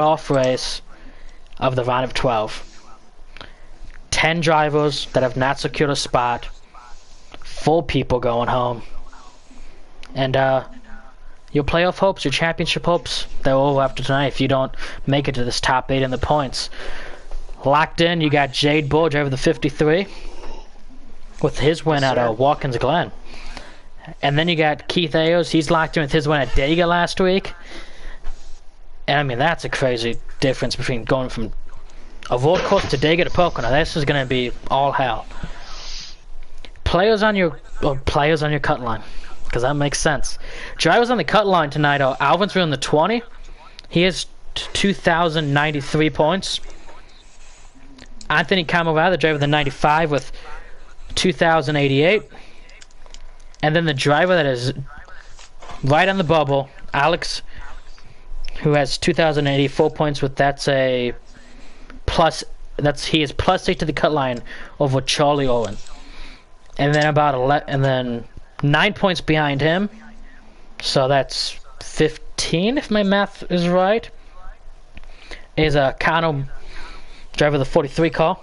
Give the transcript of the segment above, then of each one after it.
off race of the round of 12. 10 drivers that have not secured a spot. 4 people going home. And your playoff hopes, your championship hopes, they're over after tonight if you don't make it to this top 8 in the points. Locked in, you got Jade Bull, driver the 53, with his win at Watkins Glen. And then you got Keith Ayers, he's locked in with his win at Dega last week. And I mean, that's a crazy difference between going from a road course to Dega to Pocono. This is going to be all hell. Players on your cut line, because that makes sense. Drivers on the cut line tonight are Alvin's in the 20. He has 2,093 points. Anthony Camarada, the driver of the 95, with 2,088. And then the driver that is right on the bubble, Alex, who has 2,084 points. With that's a plus. He is +8 to the cut line over Charlie Owen. And then about 9 points behind him. So that's 15, if my math is right. Is a Kano, driver of the 43 car.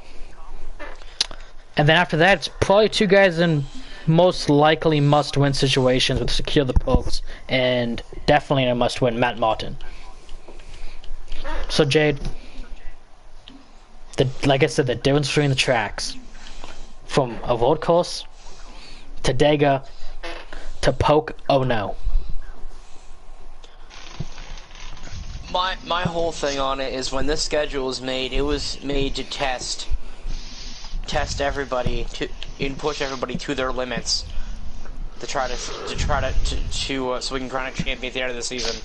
And then after that, it's probably 2 guys in most likely must-win situations with Secure the Pokes, and definitely in a must-win, Matt Martin. So Jade, like I said, the difference between the tracks, from a road course to Dega to Pocono. My whole thing on it is when this schedule was made, it was made to test everybody and push everybody to their limits to try to so we can crown a champion at the end of the season.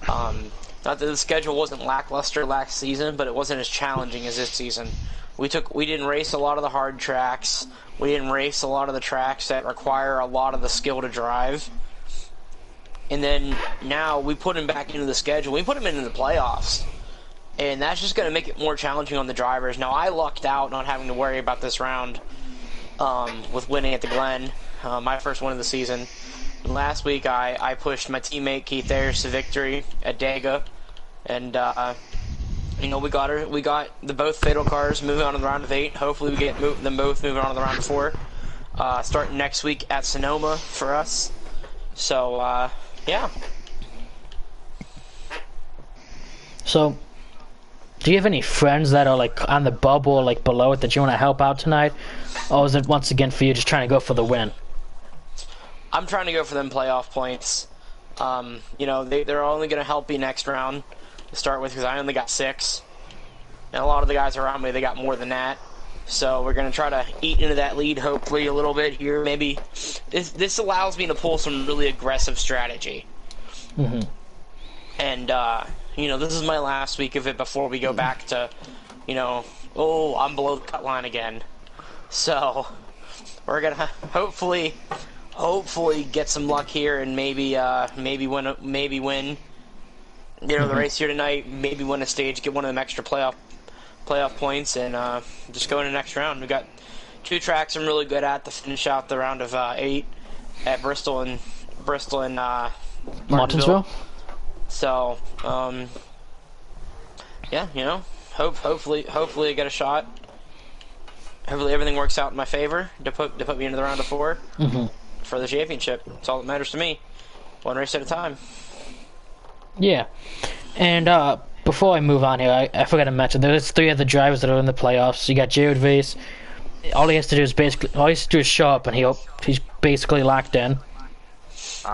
Not that the schedule wasn't lackluster last season, but it wasn't as challenging as this season. We didn't race a lot of the hard tracks. We didn't race a lot of the tracks that require a lot of the skill to drive. And then now we put him back into the schedule. We put him into the playoffs. And that's just going to make it more challenging on the drivers. Now, I lucked out not having to worry about this round with winning at the Glen, my first win of the season. And last week, I pushed my teammate Keith Ayers to victory at Dega. And, you know, we got the both fatal cars moving on to the round of 8. Hopefully we get them both moving on to the round of 4. Starting next week at Sonoma for us. So, yeah. So, do you have any friends that are like on the bubble or like below it that you want to help out tonight? Or is it once again for you just trying to go for the win? I'm trying to go for them playoff points. You know, they're only going to help me next round to start with because I only got 6. And a lot of the guys around me, they got more than that. So we're going to try to eat into that lead hopefully a little bit here. Maybe this allows me to pull some really aggressive strategy. Mm-hmm. And, you know, this is my last week of it before we go back to, you know, oh, I'm below the cut line again. So we're going to hopefully get some luck here and maybe win, you know, the race here tonight, maybe win a stage, get one of them extra playoff points, and just go in the next round. We got 2 tracks I'm really good at to finish out the round of 8 at Bristol and Martinsville. So, yeah, you know, hopefully I get a shot. Hopefully everything works out in my favor to put me into the round of 4 for the championship. That's all that matters to me. One race at a time. Yeah, and before I move on here, I forgot to mention there's 3 other drivers that are in the playoffs. You got Jared Weiss. All he has to do is show up, and he's basically locked in.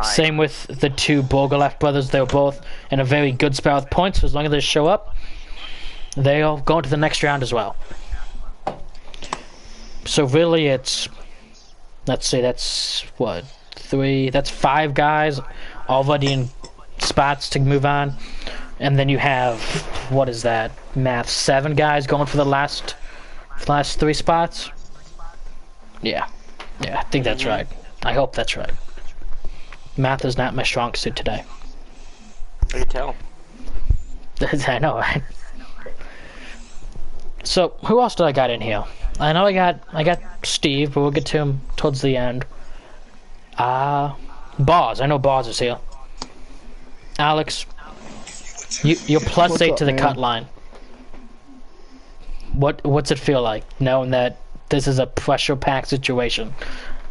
Same with the 2 Bogalef brothers. They were both in a very good spot with points. So as long as they show up, they'll go into the next round as well. So really, it's, let's say that's what, 3. That's 5 guys already in spots to move on, and then you have, what is that math? 7 guys going for the last 3 spots. Yeah, I think that's right. I hope that's right. Math is not my strong suit today. I can tell. I know, right? So, who else did I got in here? I know I got Steve, but we'll get to him towards the end. Boz. I know Boz is here. Alex. You're plus What's 8 up, to the cut man? line. What's it feel like knowing that this is a pressure packed situation?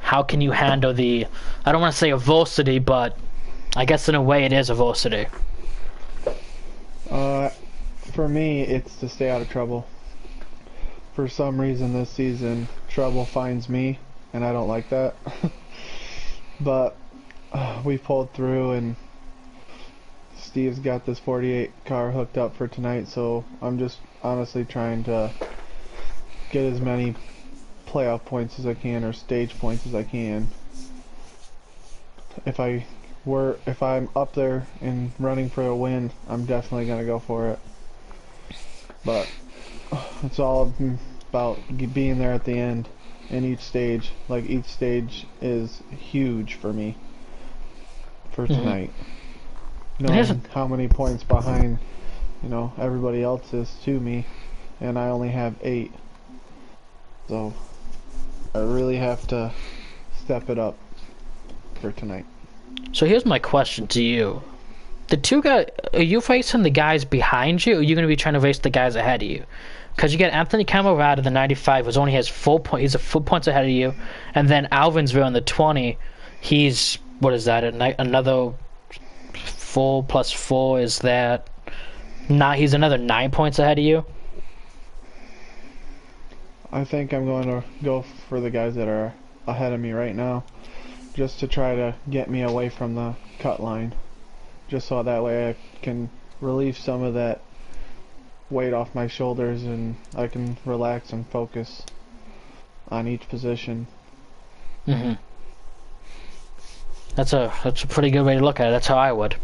How can you handle the, I don't want to say adversity, but I guess in a way it is adversity. Uh, for me, it's to stay out of trouble. For some reason this season, trouble finds me, and I don't like that. But we pulled through, and Steve's got this 48 car hooked up for tonight, so I'm just honestly trying to get as many playoff points as I can, or stage points as I can. If I'm up there and running for a win, I'm definitely gonna go for it. But it's all about being there at the end in each stage. Like, each stage is huge for me for tonight. Knowing how many points behind, everybody else is to me, and I only have 8. So I really have to step it up for tonight. So here's my question to you. The two guys, are you facing the guys behind you, or are you going to be trying to face the guys ahead of you? Because you get Anthony Camarada, the 95, who only has 4 points. He's 4 points ahead of you. And then Alvinsville in the 20, he's, what is that, another 4 plus 4 is that, he's another 9 points ahead of you. I think I'm going to go for the guys that are ahead of me right now, just to try to get me away from the cut line, just so that way I can relieve some of that weight off my shoulders and I can relax and focus on each position. Mm-hmm. That's a pretty good way to look at it. That's how I would.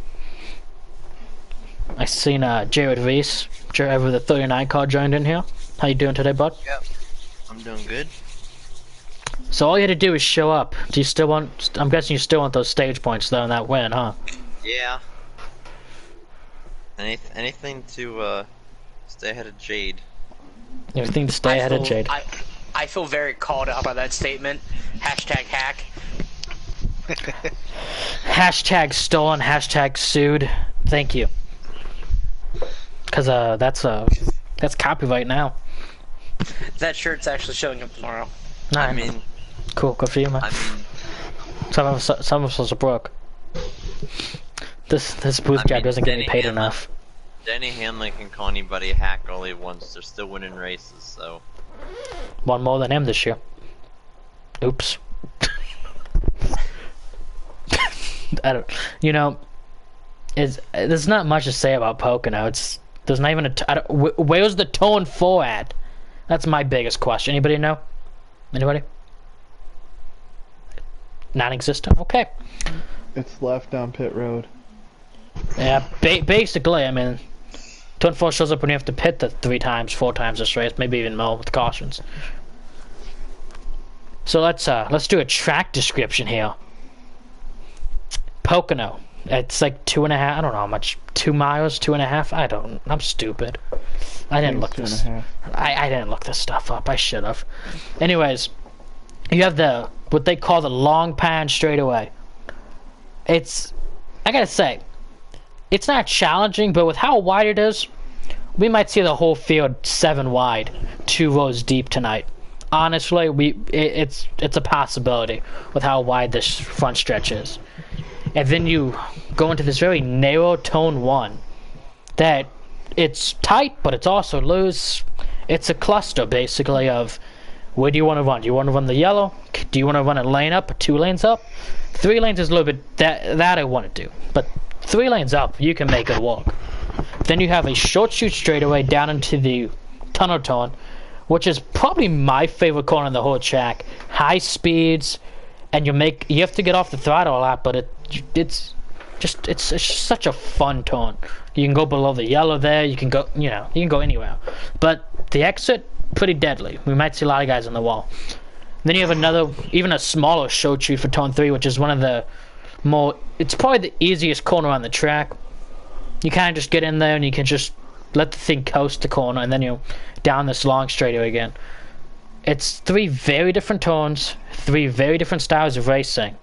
I seen Jared Reese, over the 39 card, joined in here. How you doing today, bud? Yep, I'm doing good. So all you had to do is show up. Do you still want? I'm guessing you still want those stage points though in that win, huh? Yeah. Anything to stay ahead of Jade. Everything to stay ahead of Jade. I feel very called out by that statement. Hashtag hack. Hashtag stolen. Hashtag sued. Thank you. Cause that's copyright now. That shirt's actually showing up tomorrow. I mean, cool. Good for you, man. I mean, Some of us are broke. This booth job doesn't get me paid enough. Danny Hamlin can call anybody a hack all he wants. They're still winning races, so. One more than him this year. Oops. I don't. There's not much to say about Pocono. There's not even where's the tone 4 at? That's my biggest question. Anybody know? Anybody? Non-existent. Okay. It's left down pit road. Yeah, basically, I mean, Tone 4 shows up when you have to pit the 3 times, 4 times this race, maybe even more with cautions. So let's do a track description here. Pocono. It's like 2.5. I don't know how much. 2 miles, 2.5. I'm stupid. I didn't look this. I didn't look this stuff up. I should have. Anyways, you have what they call the long pan straightaway. I gotta say, it's not challenging, but with how wide it is, we might see the whole field 7 wide, 2 rows deep tonight. Honestly, it's a possibility with how wide this front stretch is. And then you go into this very narrow tone 1 that it's tight, but it's also loose. It's a cluster, basically, of where do you want to run? Do you want to run the yellow? Do you want to run a lane up or 2 lanes up? 3 lanes is a little bit, that I want to do. But 3 lanes up, you can make it work. Then you have a short shoot straightaway down into the tunnel tone, which is probably my favorite corner in the whole track. High speeds, and you have to get off the throttle a lot, but it's such a fun tone. You can go below the yellow there. You can go, you can go anywhere. But the exit, pretty deadly. We might see a lot of guys on the wall. Then you have even a smaller short shoot for tone 3, which is one of the more. It's probably the easiest corner on the track. You kind of just get in there and you can just let the thing coast the corner, and then you're down this long straightaway again. It's 3 very different tones, 3 very different styles of racing.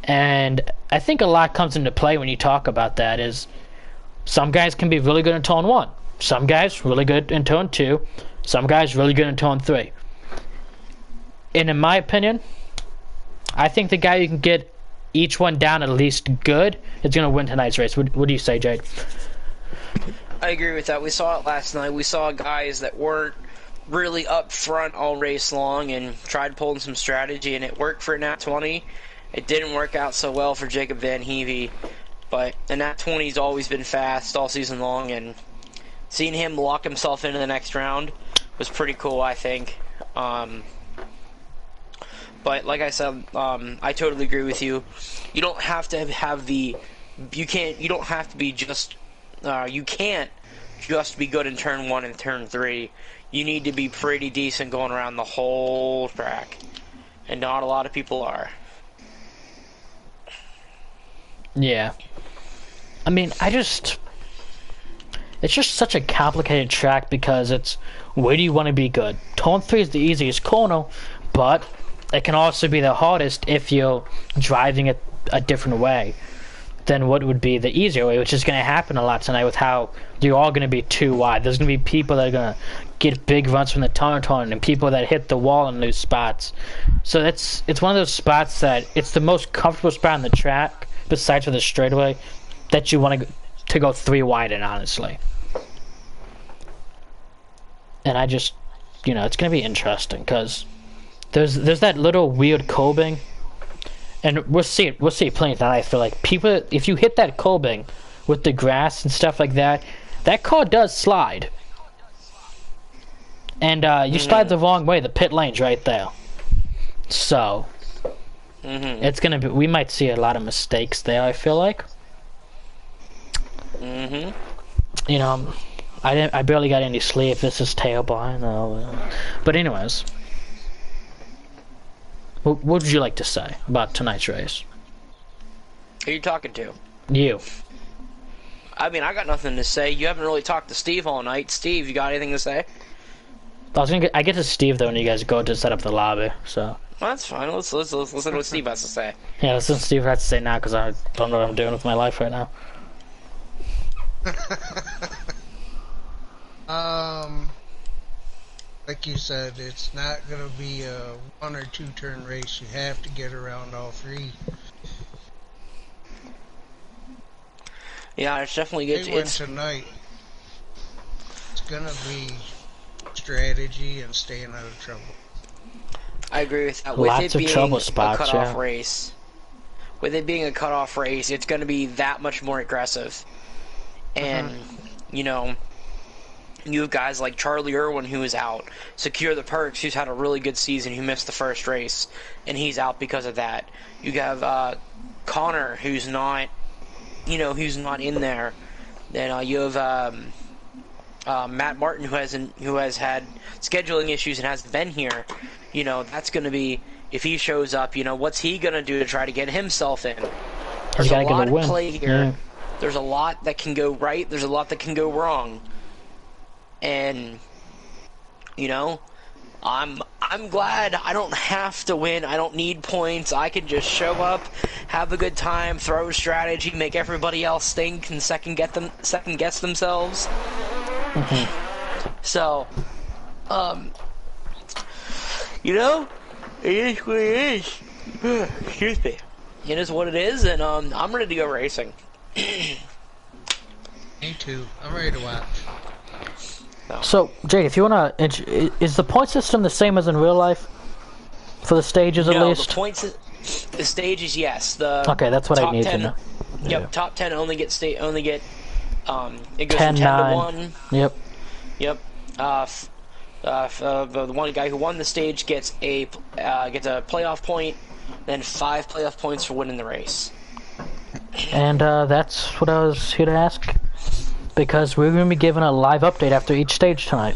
And I think a lot comes into play when you talk about that is Some guys can be really good in turn 1. Some guys really good in turn 2. Some guys really good in turn 3. And in my opinion, I think the guy who can get each one down at least good is going to win tonight's race. What do you say, Jade? I agree with that. We saw it last night. We saw guys that weren't really up front all race long and tried pulling some strategy, and it worked for Nat 20. It didn't work out so well for Jacob Van Heve, but the Nat 20's always been fast all season long, and seeing him lock himself into the next round was pretty cool, I think. But like I said, I totally agree with you. You don't have to have the, you don't have to be just, you can't just be good in turn 1 and turn 3. You need to be pretty decent going around the whole track. And not a lot of people are. Yeah. I mean, it's just such a complicated track because it's, where do you want to be good? Turn 3 is the easiest corner, but it can also be the hardest if you're driving it a different way than what would be the easier way, which is going to happen a lot tonight with how you're all going to be too wide. There's going to be people that are going to get big runs from the turn and people that hit the wall and lose spots. So it's one of those spots that it's the most comfortable spot on the track, besides for the straightaway, that you want to go 3 wide in, honestly. And I just, it's going to be interesting because there's that little weird curbing, and we'll see it plenty of that. I feel like people, if you hit that curbing with the grass and stuff like that, that car does slide, and you slide the wrong way. The pit lane's right there, so it's gonna be. We might see a lot of mistakes there. I feel like. I barely got any sleep. This is terrible. I know, but anyways. What would you like to say about tonight's race? Who are you talking to? You. I mean, I got nothing to say. You haven't really talked to Steve all night. Steve, you got anything to say? I get to Steve though when you guys go to set up the lobby, so. Well, that's fine. Let's listen to what Steve has to say. Yeah, listen to Steve has to say now because I don't know what I'm doing with my life right now. Like you said, it's not going to be a 1 or 2 turn race. You have to get around all 3. Yeah, it's definitely good. They win tonight. It's going to be strategy and staying out of trouble. I agree with that. Lots of trouble spots, a cutoff race, with it being a cutoff race, it's going to be that much more aggressive. And, you have guys like Charlie Irwin, who is out. Secure the Perks, who's had a really good season, who missed the first race, and he's out because of that. You have Connor, who's not, who's not in there. Then you have Matt Martin, who has had scheduling issues and hasn't been here. That's going to be, if he shows up, what's he going to do to try to get himself in? There's a lot at play here. Yeah. There's a lot that can go right. There's a lot that can go wrong. And, I'm glad I don't have to win. I don't need points. I can just show up, have a good time, throw a strategy, make everybody else think and second guess themselves. So, it is what it is. Excuse me. It is what it is, and I'm ready to go racing. Me too. I'm ready to watch. No. So, Jade, if you wanna, is the point system the same as in real life? For the stages, at least? No, the stages, yes. Okay, that's what I need 10, to know. Yep, yeah. Top 10 only get it goes 10, from 10 to 1. Yep. Yep. The one guy who won the stage gets a playoff point, then 5 playoff points for winning the race. And that's what I was here to ask, because we're going to be giving a live update after each stage tonight.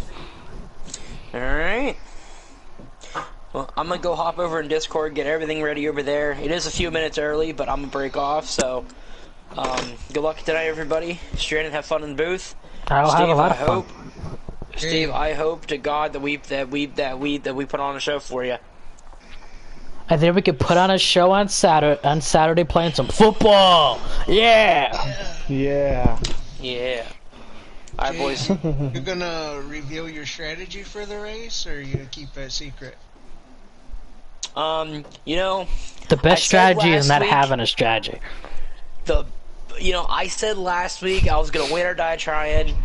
Alright. Well, I'm going to go hop over in Discord, get everything ready over there. It is a few minutes early, but I'm going to break off, so good luck tonight, everybody. Strandon, have fun in the booth. I'll have a lot of fun. Steve, I hope to God that we put on a show for you. I think we could put on a show on Saturday playing some football. Yeah. Yeah. Yeah. Alright, Jay, boys. you're gonna reveal your strategy for the race, or are you gonna keep that secret? You know, The I best said strategy is last not week having a strategy. the, I said last week I was gonna win or die trying,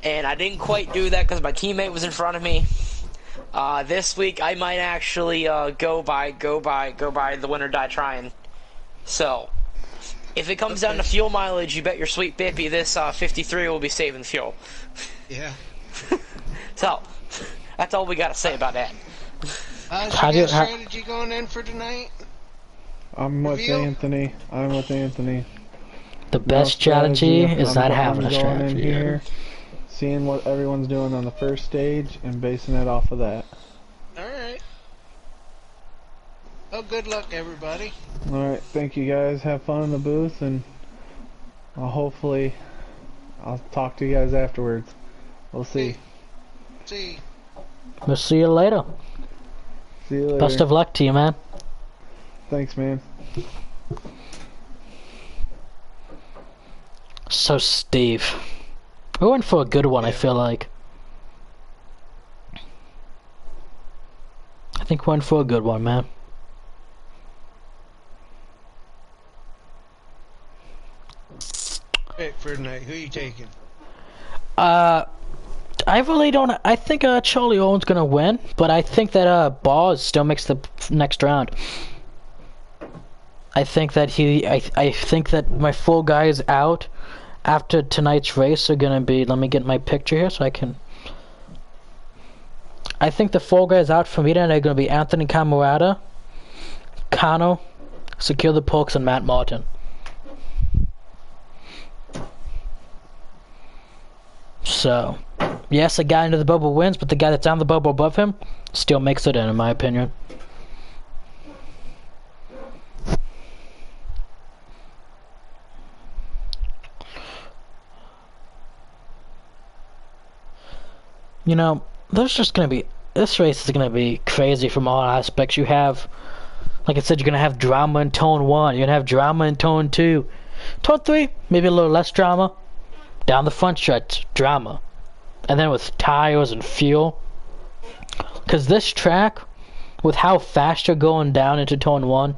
and I didn't quite do that because my teammate was in front of me. This week I might actually go by the win or die trying. So, if it comes down to Okay. fuel mileage, you bet your sweet bippy this 53 will be saving fuel. Yeah. So, that's all we gotta say about that. How's How your do you, guys' strategy going in for tonight? I'm with Reveal? Anthony. I'm with Anthony. the No best strategy strategy. is not having I'm a going in strategy. here, seeing what everyone's doing on the first stage, and basing it off of that. Alright. Oh, good luck, everybody. Alright, thank you guys. Have fun in the booth, and hopefully I'll talk to you guys afterwards. We'll see. See. We'll see you later. See you later. Best of luck to you, man. Thanks, man. So, Steve. We went for a good one, I Yeah. feel like. I think we went for a good one, man. Pick for tonight. Who you taking? I really don't. I think Charlie Owen's gonna win, but I think that Boz still makes the next round. I think that I think that my full guys out after tonight's race are gonna be. Let me get my picture here so I can. I think the four guys out from Eden are gonna be Anthony Camerata, Kano, Secure the Pokes, and Matt Martin. So, yes, the guy into the bubble wins, but the guy that's on the bubble above him still makes it in my opinion. You know, this race is gonna be crazy from all aspects. You have, like I said, you're gonna have drama in Tone 1, you're gonna have drama in Tone 2. Tone 3, maybe a little less drama. Down the front stretch, drama. And then with tires and fuel. Because this track, with how fast you're going down into Tone 1,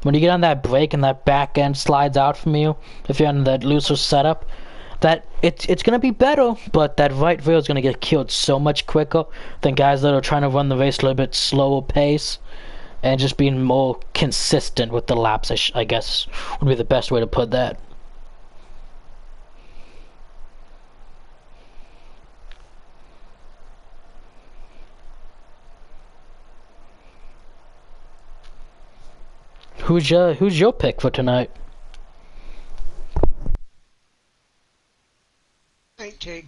when you get on that brake and that back end slides out from you, if you're on that looser setup, that it's going to be better, but that right rear is going to get killed so much quicker than guys that are trying to run the race a little bit slower pace and just being more consistent with the laps, I guess, would be the best way to put that. Who's your pick for tonight? I take.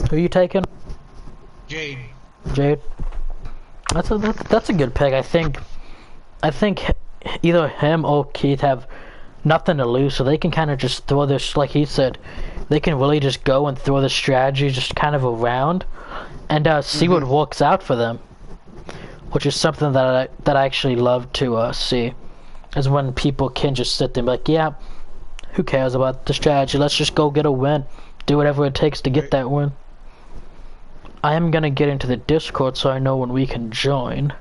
Who are you taking? Jade. Jade. That's a good pick. I think either him or Keith have nothing to lose, so they can kind of just throw this, like he said, they can really just go and throw the strategy just kind of around and see what works out for them, which is something that I actually love to see, is when people can just sit there and be like, yeah, who cares about the strategy, let's just go get a win, do whatever it takes to get that win. I am gonna get into the Discord so I know when we can join.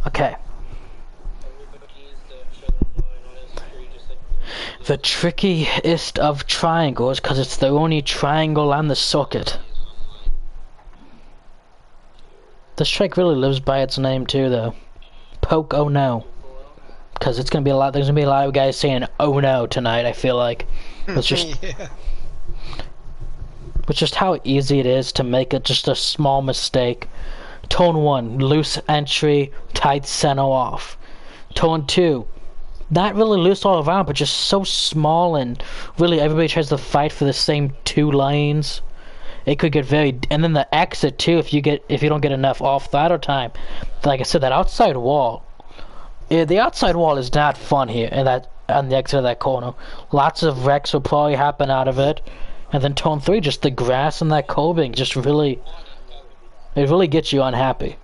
Okay. The trickiest of triangles, because it's the only triangle on the circuit. This track really lives by its name too, though. Pocono. because it's gonna be a lot. There's gonna be a lot of guys saying "Oh no" tonight. I feel like it's just Yeah. it's just how easy it is to make it just a small mistake. Tone 1, loose entry, tight center off. Tone 2, not really loose all around, but just so small, and really everybody tries to fight for the same 2 lanes. It could get very, and then the exit too. If you don't get enough off throttle time, like I said, that outside wall. Yeah, the outside wall is not fun here, and that on the exit of that corner, lots of wrecks will probably happen out of it. And then tone 3, just the grass and that coving, just really, it really gets you unhappy.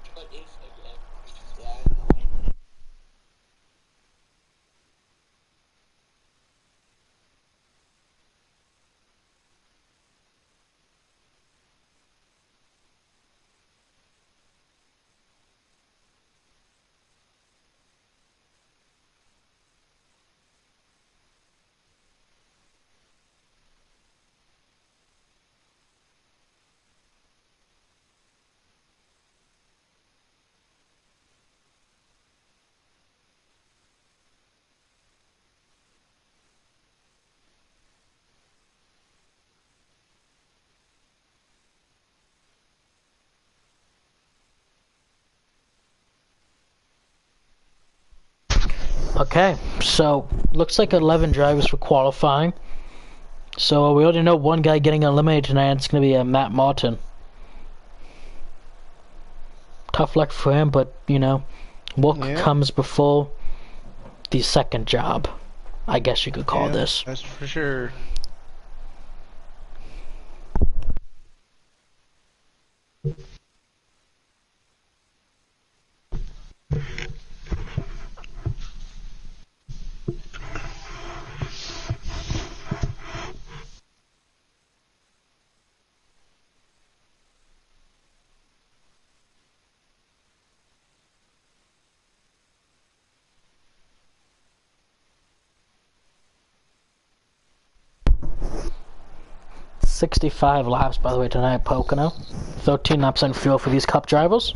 Okay, so looks like 11 drivers for qualifying. So we already know one guy getting eliminated tonight. It's going to be Matt Martin. Tough luck for him, but you know, what comes before the second job, I guess you could call this. That's for sure. $65 laps, by the way, tonight at Pocono. 13 laps on fuel for these Cup drivers.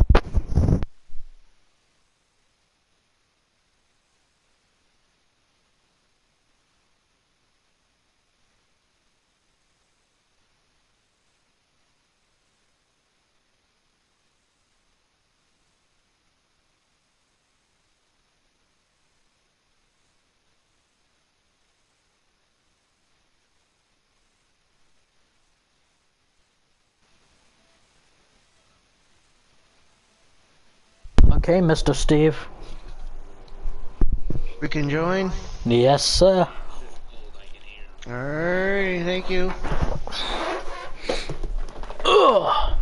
Okay, Mr. Steve. We can join? Yes, sir. Alright, thank you. Ugh.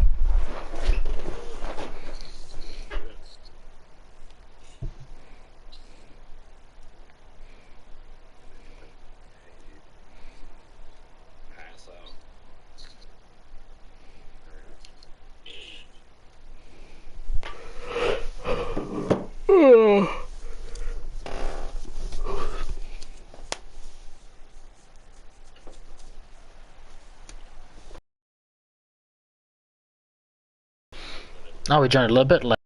Now we joined a little bit late.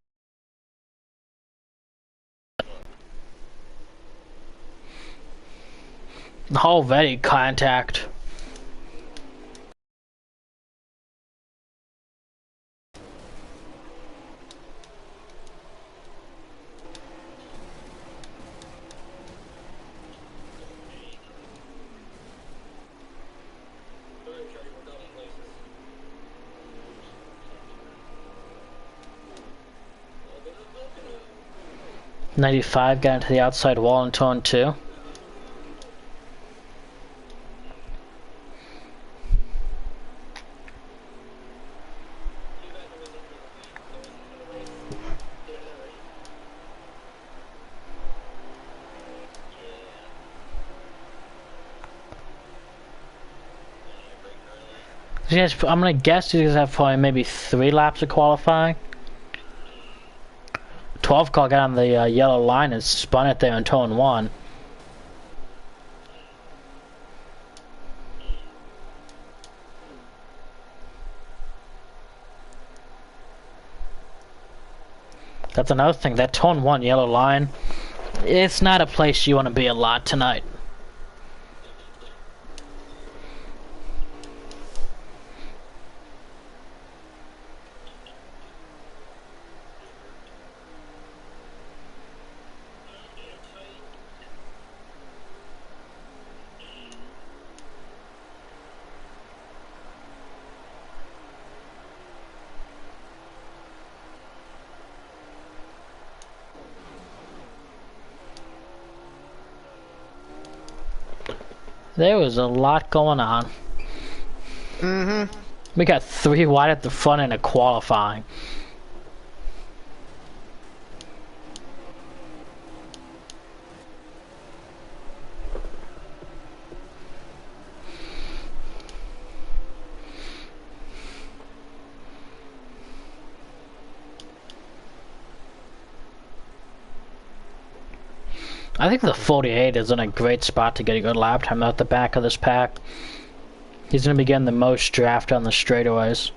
Already contact. .95 got into the outside wall in turn 2. Yes, I'm gonna guess you guys have probably maybe 3 laps of qualifying. 12 car got on the yellow line and spun it there in turn 1. That's another thing, that turn 1 yellow line, It's not a place you want to be a lot tonight. There was a lot going on. Mm-hmm. We got 3 wide at the front in a qualifying. I think the 48 is in a great spot to get a good lap time at the back of this pack. He's going to be getting the most draft on the straightaways.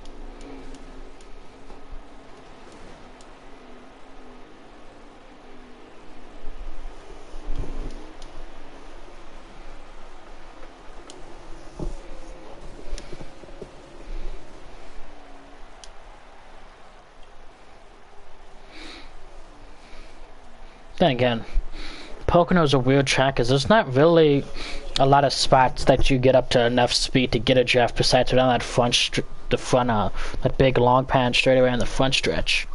Then again, Pocono is a weird track because there's not really a lot of spots that you get up to enough speed to get a draft besides around that that big long pan straightaway on the front stretch.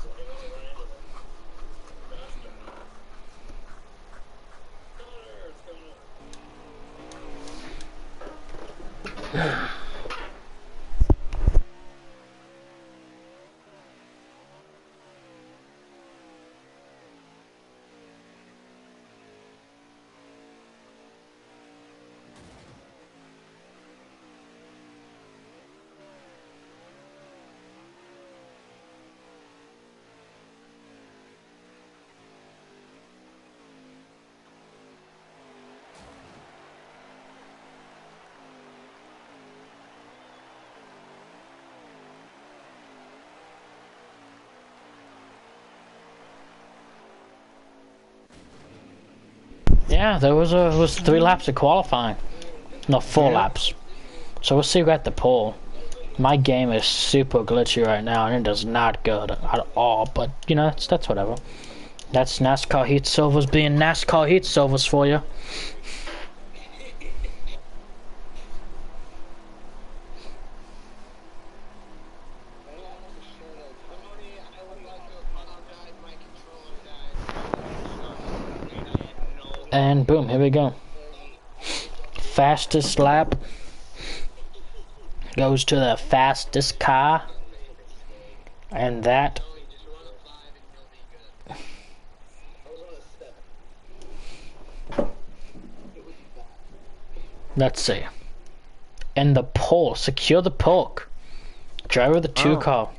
Yeah, there was 3 laps of qualifying. No, 4 laps. So we'll see who got the pole. My game is super glitchy right now, and it does not good at all. But you know, that's whatever. That's NASCAR Heat Silvers being NASCAR Heat Silvers for you. And boom, here we go. Fastest lap goes to the fastest car. And that. Let's see. And the pole. Secure the pole. Driver of the 2 car.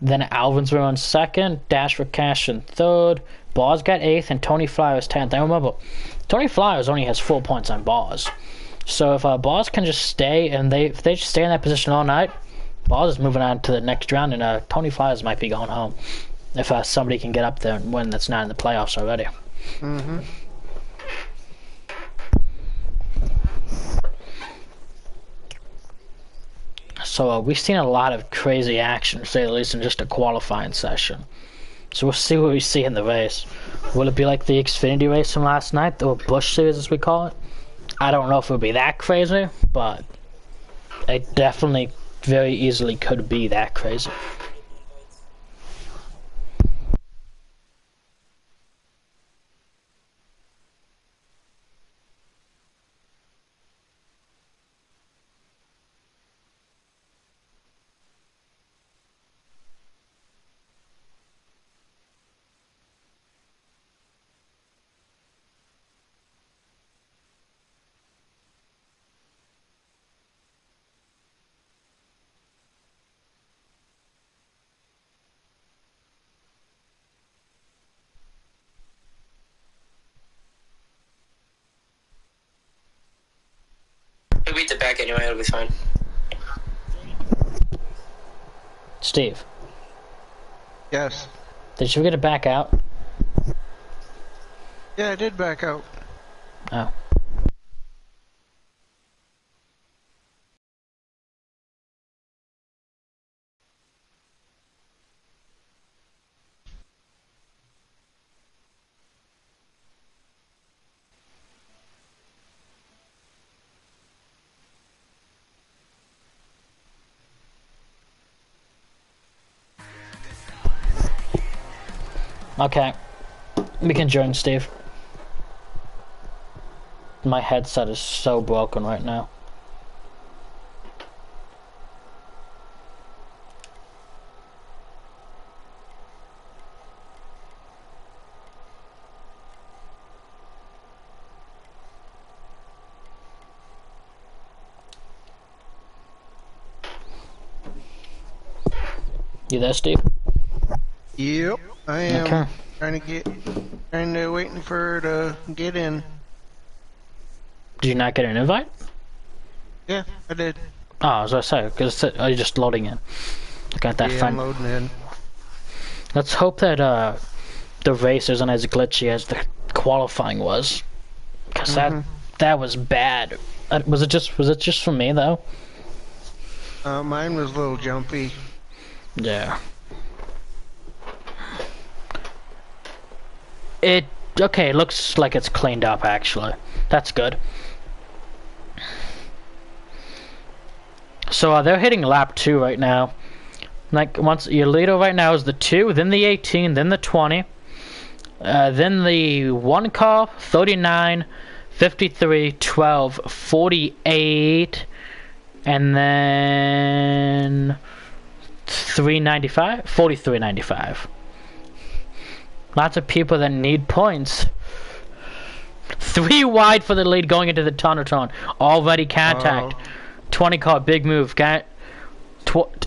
Then Alvin's were on 2nd, Dash for Cash in 3rd, Bars got 8th, and Tony Flyers 10th. And remember, Tony Flyers only has 4 points on Bars. So if Bars can just stay, and if they just stay in that position all night, Bars is moving on to the next round, and Tony Flyers might be going home. If somebody can get up there and win that's not in the playoffs already. Mm-hmm. So we've seen a lot of crazy action, to say the least, in just a qualifying session. So we'll see what we see in the race. Will it be like the Xfinity race from last night, or Busch Series as we call it? I don't know if it would be that crazy, but it definitely very easily could be that crazy. He'll beat the back anyway, it'll be fine. Steve, Yes. did you get it back out? Yeah, I did back out. Oh. Okay. We can join Steve. My headset is so broken right now. You there, Steve? Yep, I am. Okay. Trying to waiting for her to get in. Did you not get an invite? Yeah, I did. Oh, I was gonna say, because are you just loading in? Got that Yeah, fun. I'm loading in. Let's hope that the race isn't as glitchy as the qualifying was, because that was bad. Was it just for me though? Mine was a little jumpy. Yeah. It okay. It looks like it's cleaned up actually. That's good. So they're hitting lap 2 right now. Like once your leader right now is the 2, then the 18, then the 20, then the 1 car 39, 53, 12, 48, and then 395, 43.95. Lots of people that need points. 3 wide for the lead going into the tunnel. Already contact. 20 car, big move. Got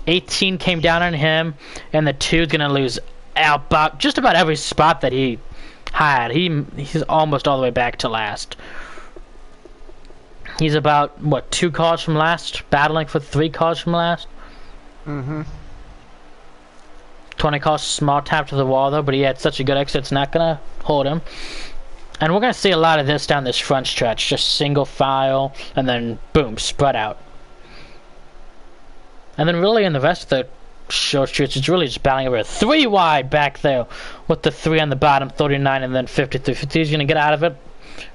18 came down on him, and the 2's gonna lose about just about every spot that he had. He's almost all the way back to last. He's about what 2 cars from last, battling for 3 cars from last. 20 cars, small tap to the wall though, but he had such a good exit, it's not gonna hold him. And we're gonna see a lot of this down this front stretch, just single file, and then boom, spread out. And then really in the rest of the short streets, it's really just battling over 3 wide back there, with the 3 on the bottom, 39, and then 53. 53 is gonna get out of it.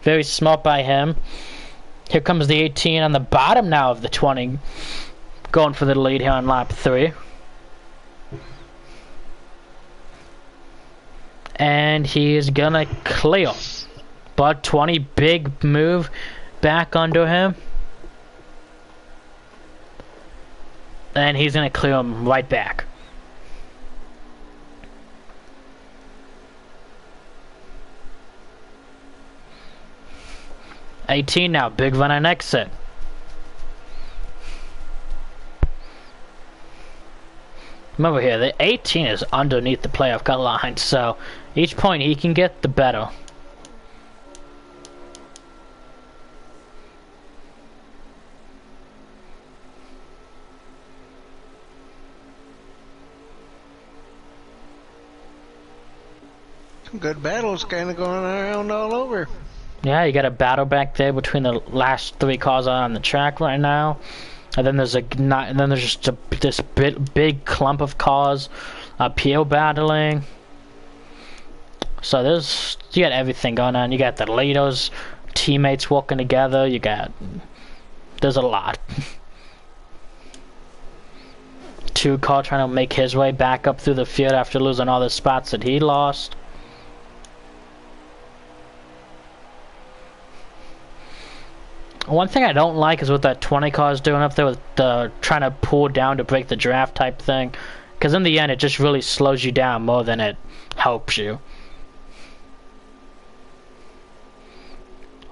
Very smart by him. Here comes the 18 on the bottom now of the 20, going for the lead here on lap 3. And he is gonna clear. But 20, big move back under him. And he's gonna clear him right back. $18 now, big run on exit. Remember here, the 18 is underneath the playoff cut line, so each point he can get, the better. Some good battles kind of going around all over. Yeah, you got a battle back there between the last 3 cars on the track right now, and then there's just this big clump of cars up here battling. So you got everything going on. You got the leaders, teammates working together. There's a lot. 2 car trying to make his way back up through the field after losing all the spots that he lost. One thing I don't like is what that 20 car is doing up there with trying to pull down to break the draft type thing. Because in the end, it just really slows you down more than it helps you.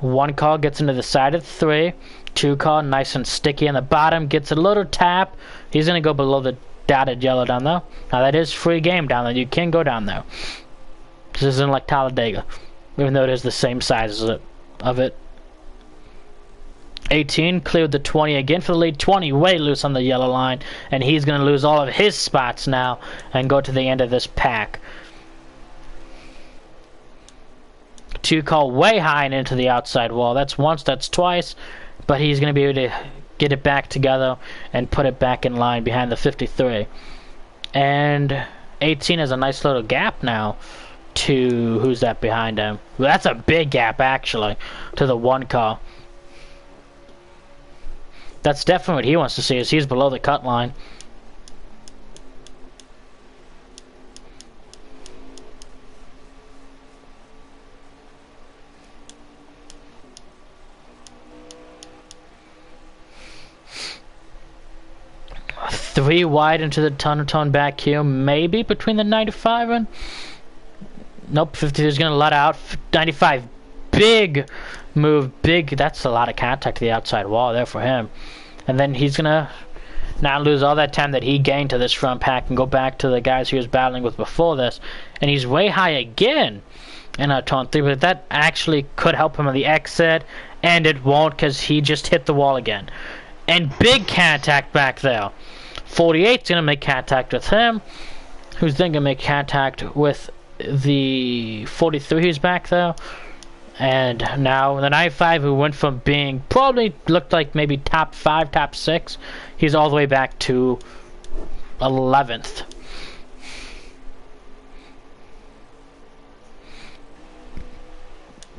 1 car gets into the side of 3. 2 car, nice and sticky on the bottom, gets a little tap. He's going to go below the dotted yellow down there. Now that is free game down there. You can go down there. This isn't like Talladega, even though it is the same size of it. 18 cleared the 20 again for the lead. 20 way loose on the yellow line, and he's going to lose all of his spots now and go to the end of this pack. Two call way high and into the outside wall. That's once, that's twice, but he's going to be able to get it back together and put it back in line behind the 53. And 18 has a nice little gap now to, who's that behind him? Well, that's a big gap, actually, to the 1 car. That's definitely what he wants to see, is he's below the cut line. Three wide into the tunnel back here, maybe between the 95 and... Nope, 50 is going to let out. 95, big move, big. That's a lot of contact to the outside wall there for him. And then he's going to now lose all that time that he gained to this front pack and go back to the guys he was battling with before this. And he's way high again in turn 3, but that actually could help him on the exit, and it won't because he just hit the wall again. And big contact back there. 48's going to make contact with him, who's then going to make contact with the 43 who's back there. And now the 95, who went from being probably looked like maybe top 5, top 6, he's all the way back to 11th.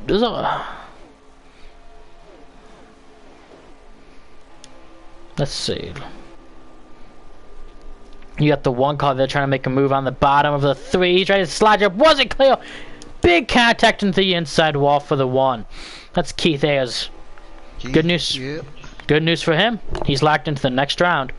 There's a... Let's see. You got the 1 car there trying to make a move on the bottom of the 3. He's trying to slide up. Wasn't clear. Big contact into the inside wall for the 1. That's Keith Ayers. Good news. Yep. Good news for him. He's locked into the next round.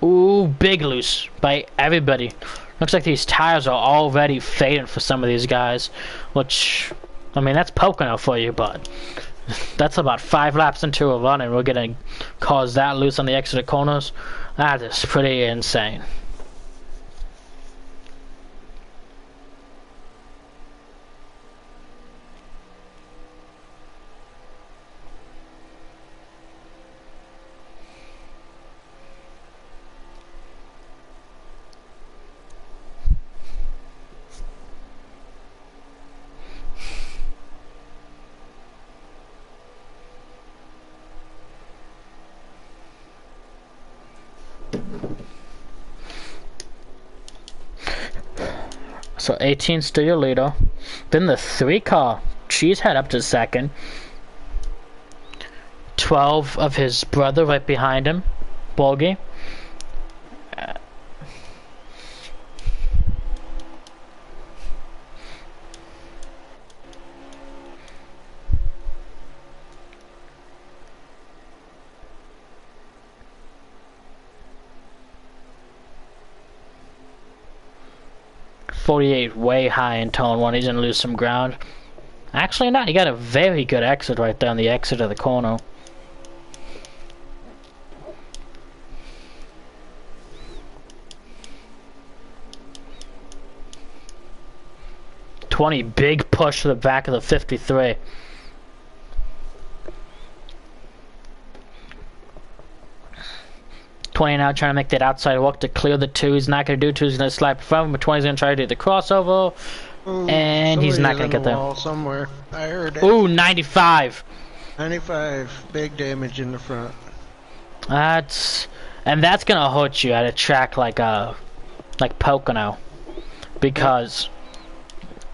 Ooh, big loose by everybody. Looks like these tires are already fading for some of these guys. Which, I mean, that's Pocono for you, but... That's about 5 laps into a run, and we're gonna cause that loose on the exit of corners. That is pretty insane. So 18 still your leader. Then the 3 car, she's head up to 2nd. 12 of his brother right behind him, Bolgi. .48 way high in tone 1. He's gonna lose some ground. Actually not. He got a very good exit right there on the exit of the corner. .20 big push to the back of the 53. .20 now trying to make that outside walk to clear the 2. He's not going to do 2. He's going to slide from him, but 20's going to try to do the crossover. Ooh, And he's not going to get there. Wall somewhere. I heard it. Ooh, 95. 95. Big damage in the front. And that's going to hurt you at a track like Pocono. Because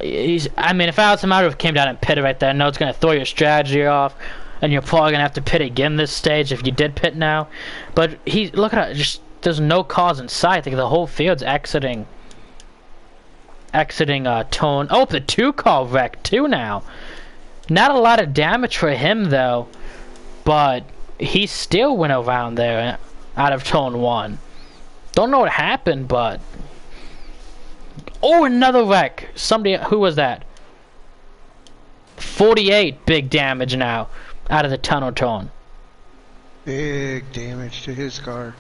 I mean, if Alex Amato came down and pitted right there, I know it's going to throw your strategy off. And you're probably going to have to pit again this stage if you did pit now. But look at it, just there's no cars in sight. I think the whole field's exiting tone. Oh, the 2 car wreck too now. Not a lot of damage for him though, but he still went around there out of tone 1. Don't know what happened, but oh, another wreck. Somebody, who was that? 48 big damage now out of the tunnel tone. Big damage to his car.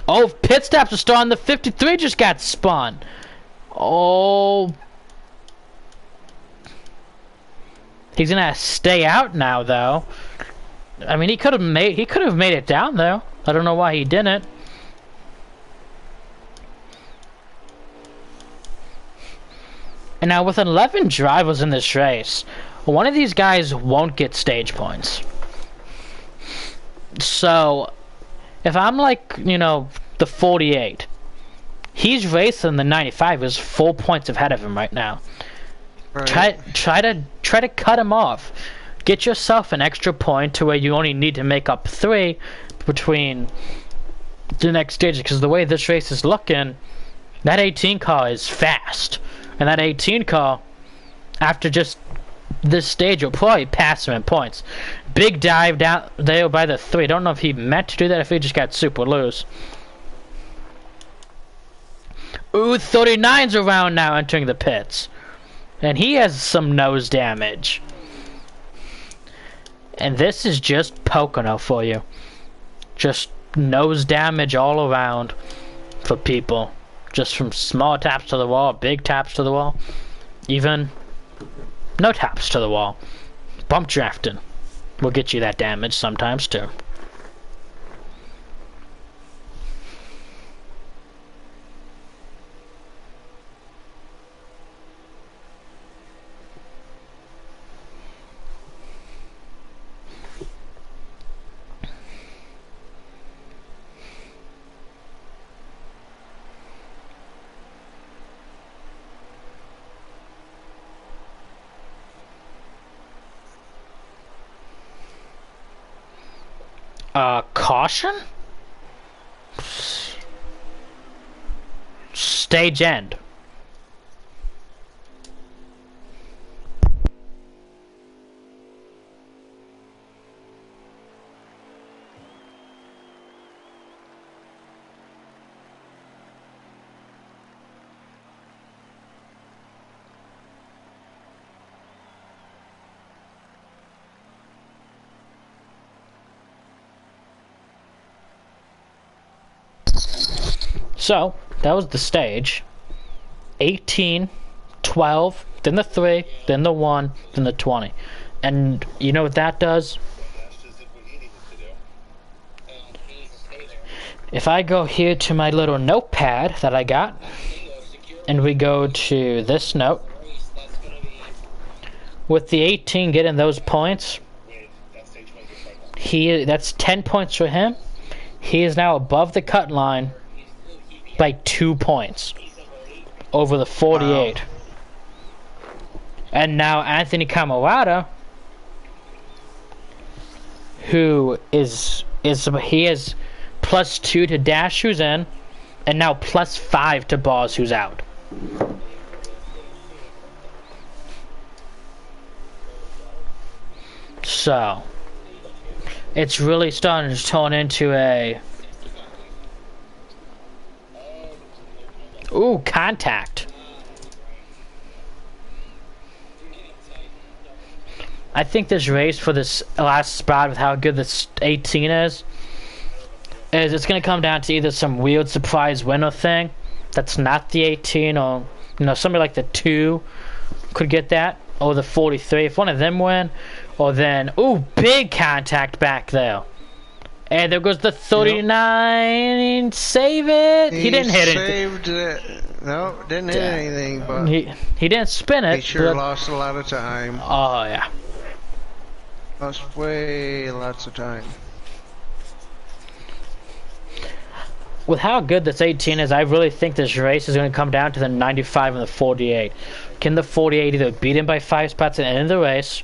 Oh, pit stops are starting. The 53 just got spun. Oh, he's gonna stay out now, though. I mean, he could have made it down though. I don't know why he didn't. And now with 11 drivers in this race, one of these guys won't get stage points. So, if I'm like, you know, the 48, he's racing the 95, is 4 points ahead of him right now. Right. Try to cut him off. Get yourself an extra point to where you only need to make up 3 between the next stages. Because the way this race is looking, that 18 car is fast, and that 18 car, after just this stage, will probably pass him in points. Big dive down there by the 3. Don't know if he meant to do that, if he just got super loose. Ooh, 39's around now entering the pits. And he has some nose damage. And this is just Pocono for you. Just nose damage all around for people. Just from small taps to the wall, big taps to the wall. Even no taps to the wall. Bump drafting will get you that damage sometimes too. Caution? Stage end. So, that was the stage. 18, 12, then the 3, then the 1, then the 20. And you know what that does? If I go here to my little notepad that I got, and we go to this note, with the 18 getting those points, that's 10 points for him. He is now above the cut line by 2 points over the 48. Wow. And now Anthony Camerata, who he has +2 to Dash, who's in, and now +5 to Boz, who's out. So it's really starting to turn into a ooh, contact. I think this race for this last spot, with how good this 18 is it's going to come down to either some weird surprise winner thing that's not the 18, or somebody like the 2 could get that, or the 43. If one of them win, or then ooh, big contact back there. And there goes the 39. Yep. Save it. He didn't hit anything. Saved it. No, didn't hit anything. But he didn't spin it. He sure lost a lot of time. Oh yeah. Lost lots of time. With how good this 18 is, I really think this race is going to come down to the 95 and the 48. Can the 48 either beat him by 5 spots at the end of the race,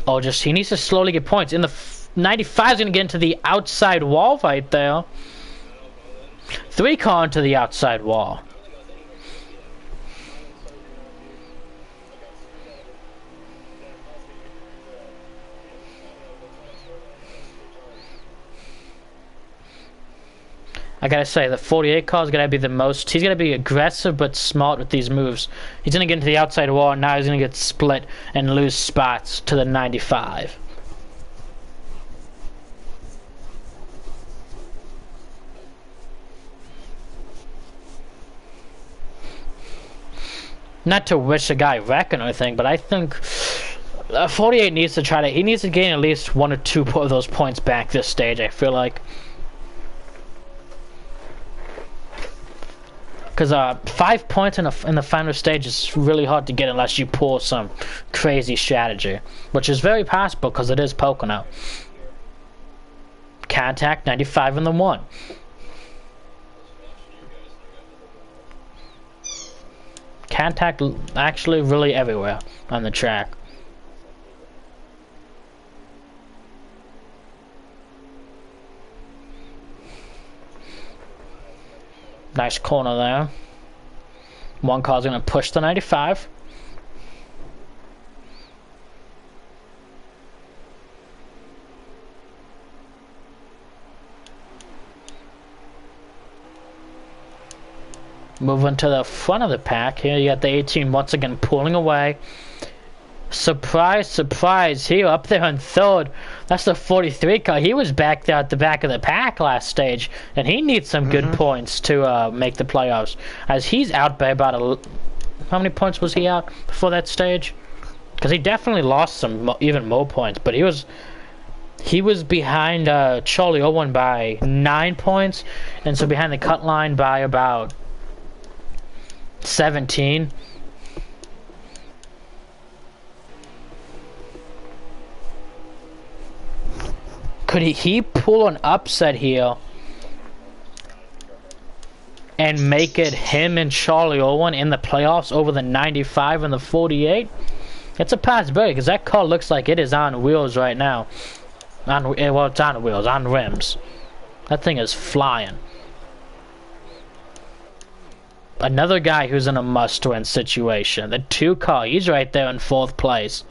or just he needs to slowly get points? In the 95 is going to get into the outside wall right there. 3 car into the outside wall. I gotta say, the 48 car is gonna be the most. He's gonna be aggressive but smart with these moves. He's gonna get into the outside wall, and now he's gonna get split and lose spots to the 95. Not to wish a guy wreck or anything, but I think 48 needs to he needs to gain at least 1 or 2 of those points back this stage, I feel like. Because 5 points in the final stage is really hard to get unless you pull some crazy strategy, which is very possible because it is Pocono. Contact 95 in the 1. Contact actually really everywhere on the track. Nice corner there. One car's going to push the 95. Moving to the front of the pack here, you got the 18 once again pulling away. Surprise, surprise, here up there in third. That's the 43 car. He was back there at the back of the pack last stage, and he needs some good points to make the playoffs. As he's out by about how many points was he out before that stage? Because he definitely lost some even more points, but he was behind Charlie Owen by 9 points, and so behind the cut line by about 17. Could he pull an upset here and make it him and Charlie Owen in the playoffs over the 95 and the 48? It's a possibility because that car looks like it is on wheels right now. Well, it's on wheels, on rims. That thing is flying. Another guy who's in a must-win situation. The 2 car, he's right there in 4th place.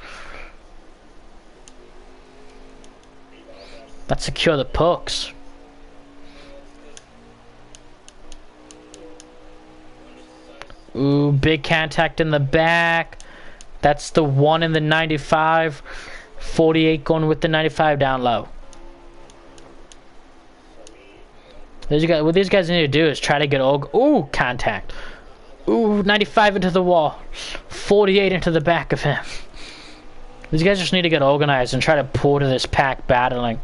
Let's secure the pucks. Ooh, big contact in the back. That's the 1 in the 95. 48 going with the 95 down low. What these guys need to do is try to get ooh, contact. Ooh, 95 into the wall. 48 into the back of him. These guys just need to get organized and try to pull to this pack battling.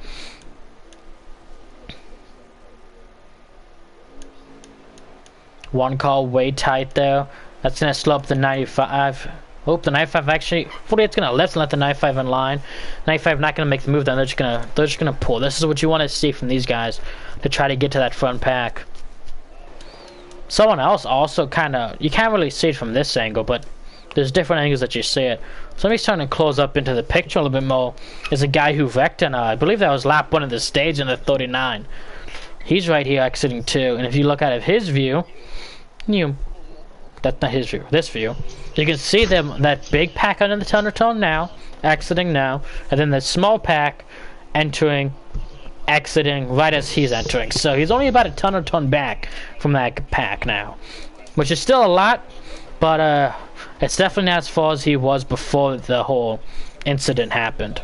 One call way tight there. That's going to slow up the 95. Oh, the 95 actually... 48's going to lift and let the 95 in line. 95 not going to make the move then. They're just going to pull. This is what you want to see from these guys to try to get to that front pack. Someone else also kind of... You can't really see it from this angle, but there's different angles that you see it. Somebody's starting to close up into the picture a little bit more. Is a guy who wrecked in, I believe that was lap 1 of the stage in the 39. He's right here exiting 2. And if you look out of his view... That's not his view. This view. You can see them, that big pack under the tunnel tone now, exiting now, and then the small pack entering, exiting right as he's entering. So he's only about a ton or ton back from that pack now, which is still a lot, but it's definitely not as far as he was before the whole incident happened.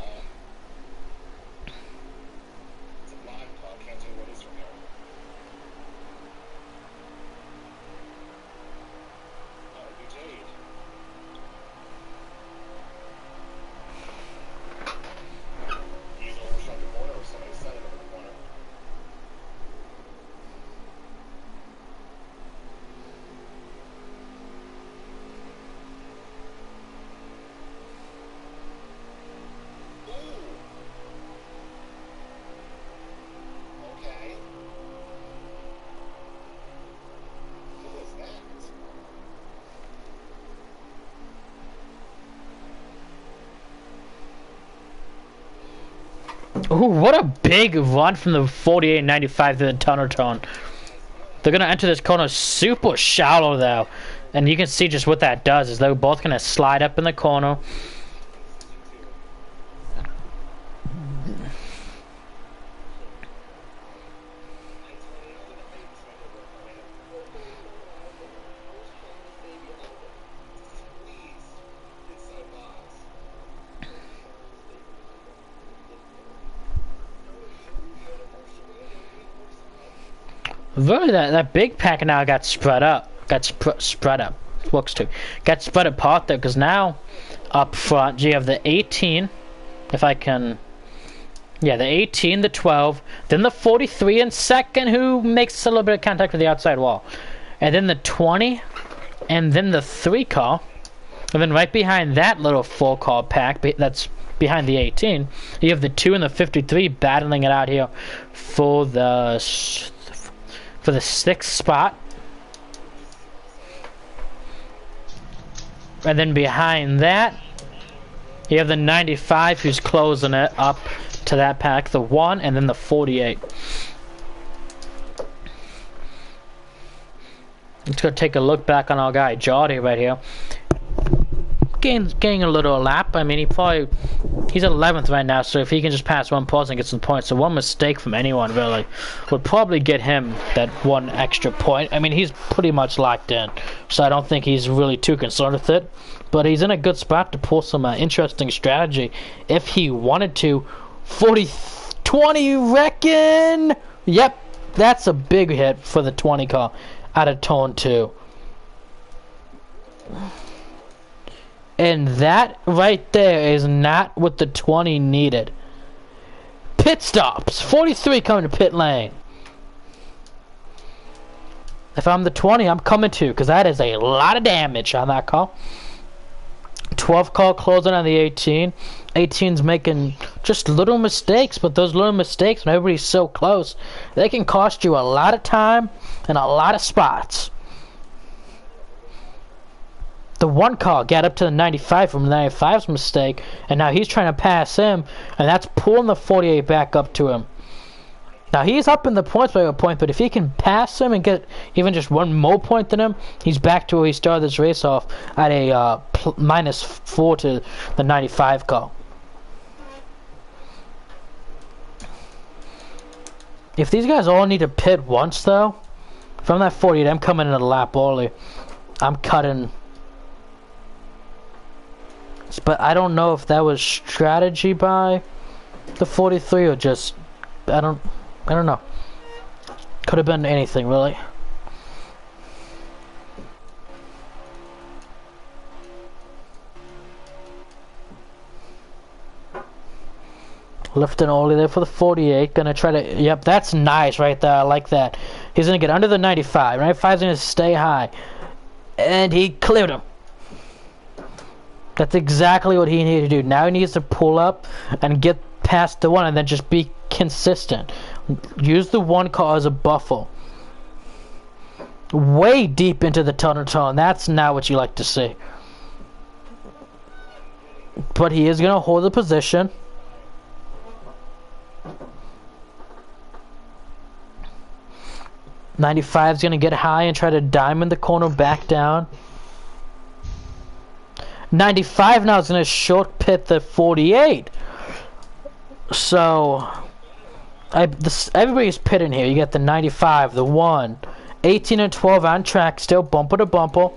Ooh, what a big run from the 48.95 to the tunnel tone. They're going to enter this corner super shallow, though. And you can see just what that does, is they're both going to slide up in the corner. Really, that big pack now got spread up. Spread up. Looks to. Got spread apart there, because now up front you have the 18. If I can... Yeah, the 18, the 12, then the 43 in second, who makes a little bit of contact with the outside wall. and then the 20, and then the 3 car, and then right behind that little 4 car pack that's behind the 18, you have the 2 and the 53 battling it out here for the 6th spot. And then behind that, you have the 95 who's closing it up to that pack, the 1, and then the 48. Let's go take a look back on our guy Jordy right here. Gaining a little lap. I mean, he's 11th right now, so if he can just pass one pause and get some points, so one mistake from anyone really would probably get him that 1 extra point. I mean, he's pretty much locked in, so I don't think he's really too concerned with it. But he's in a good spot to pull some interesting strategy if he wanted to. 40-20, you reckon? Yep, that's a big hit for the 20 car out of turn 2. And that right there is not what the 20 needed. Pit stops. 43 coming to pit lane. If I'm the 20, I'm coming too, because that is a lot of damage on that car. 12 car closing on the 18. 18's making just little mistakes, but those little mistakes, when everybody's so close, they can cost you a lot of time and a lot of spots. The 1 car got up to the 95 from the 95's mistake, and now he's trying to pass him, and that's pulling the 48 back up to him. Now he's up in the points by a point, but if he can pass him and get even just 1 more point than him, he's back to where he started this race off at a -4 to the 95 car. If these guys all need to pit once, though, from that 48, I'm coming in a lap early. I'm cutting. But I don't know if that was strategy by the 43 or just I don't know. Could have been anything really. Lifting Oli there for the 48. Gonna try to. Yep, that's nice right there. I like that. He's gonna get under the 95. 95's gonna stay high, and he cleared him. That's exactly what he needed to do. Now he needs to pull up and get past the 1 and then just be consistent. Use the 1 car as a buffer. Way deep into the tunnel, and that's not what you like to see. But he is going to hold the position. '95's going to get high and try to diamond the corner back down. 95 now is going to short pit the 48. So, everybody's pitting here. You got the 95, the 1, 18 and 12 on track, still bumper to bumper.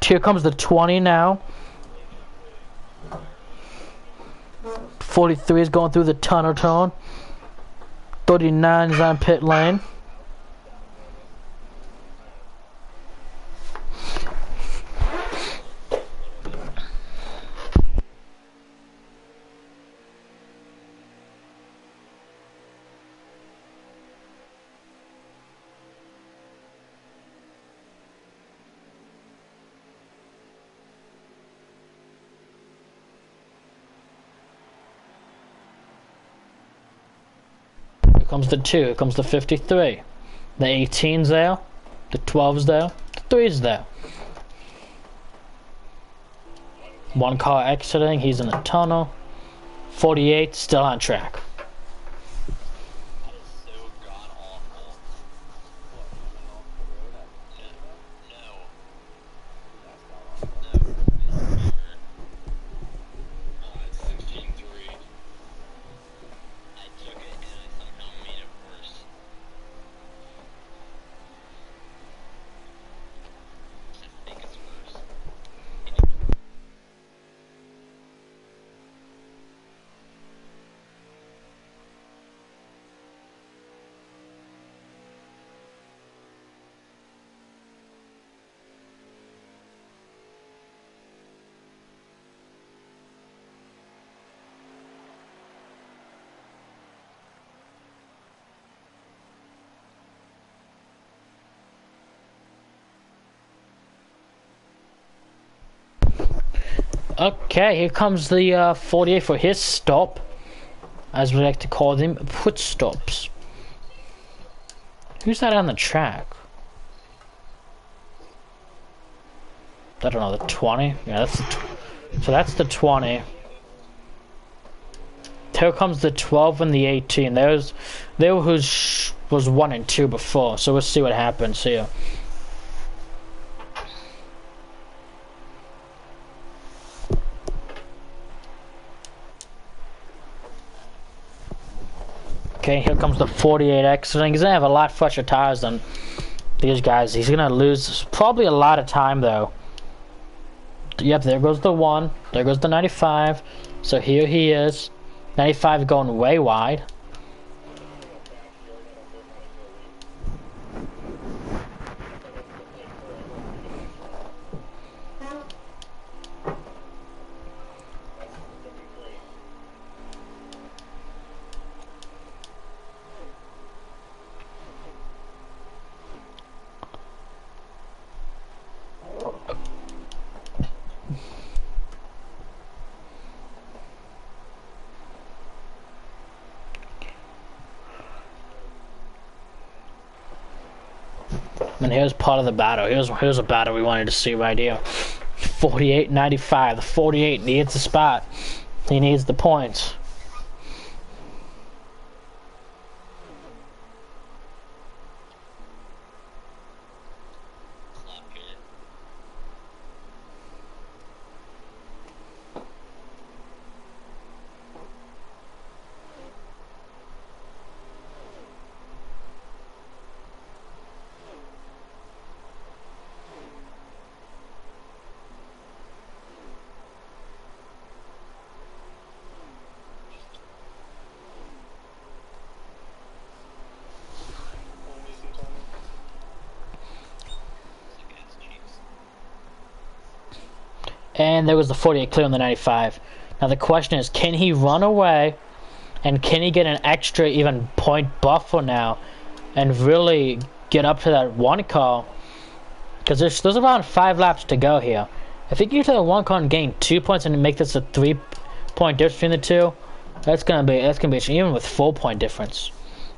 Here comes the 20 now. 43 is going through the tunnel tone. 39 is on pit lane. Comes the 2, here comes the 53. The 18's there, the 12's there, the 3's there. 1 car exiting, he's in the tunnel. 48 still on track. Okay, here comes the 48 for his stop, as we like to call them, pit stops. Who's that on the track? I don't know, the 20? Yeah, that's the so that's the 20. Here comes the 12 and the 18. They were who's was 1 and 2 before, so we'll see what happens here. Okay, here comes the 48 exiting. He's gonna have a lot fresher tires than these guys. He's gonna lose probably a lot of time though. Yep, there goes the 1. There goes the 95. So here he is. 95 going way wide. And here's part of the battle. Here's a battle we wanted to see right here. 48-95. The 48 needs the spot. He needs the points. And there was the 48 clear on the 95. Now the question is, can he run away? And can he get an extra even point buffer now? And really get up to that 1 car? Because there's around 5 laps to go here. If he can get to the 1 car and gain 2 points and make this a 3-point difference between the two, that's gonna be even with 4-point difference.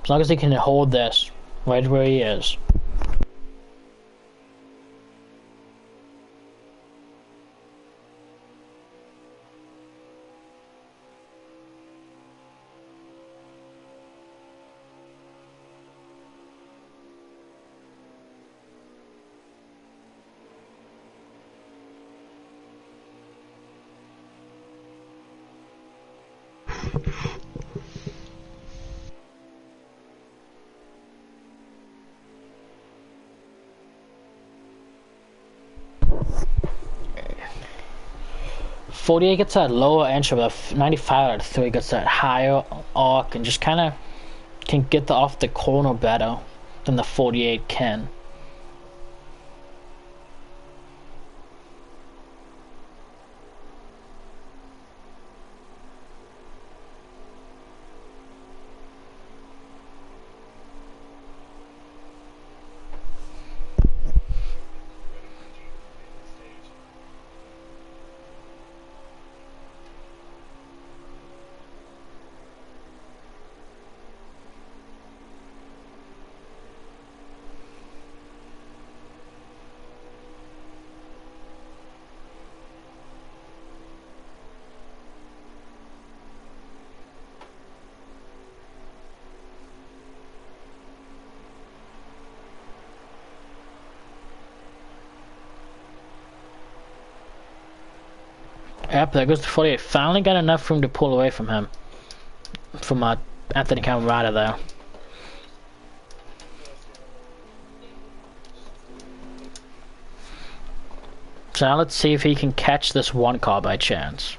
As long as he can hold this right where he is. .48 gets that lower entry, but 95 out of 3 gets that higher arc and just kind of can get off the corner better than the 48 can. Yep, there goes the 48. Finally got enough room to pull away from him. From Anthony Camarada there. So now let's see if he can catch this 1 car by chance.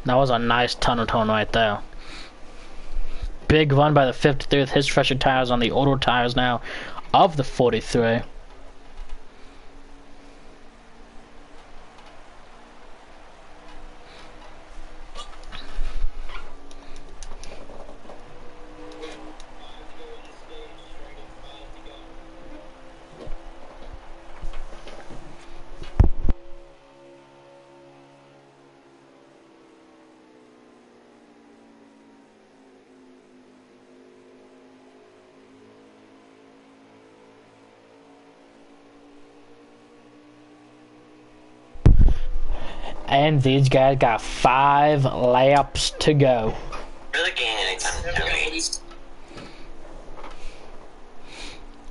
That was a nice tunnel tone right there. Big run by the 53 with his fresher tires on the older tires now of the 43. And these guys got 5 laps to go. Really gain anytime Joey.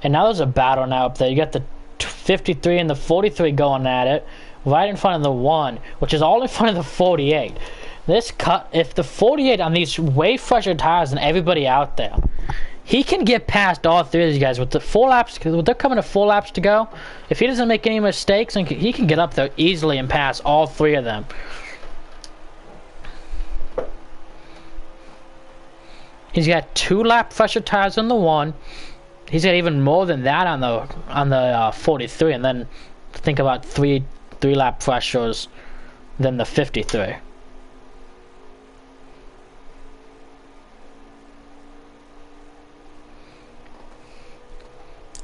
And now there's a battle now up there. You got the 53 and the 43 going at it, right in front of the 1, which is all in front of the 48. This cut, if the 48 on these way fresher tires than everybody out there, he can get past all 3 of these guys with the 4 laps. Because they're coming to 4 laps to go. If he doesn't make any mistakes, and he can get up there easily and pass all 3 of them. He's got 2 lap fresher tires on the 1. He's got even more than that on the 43, and then think about 3 lap freshers than the 53.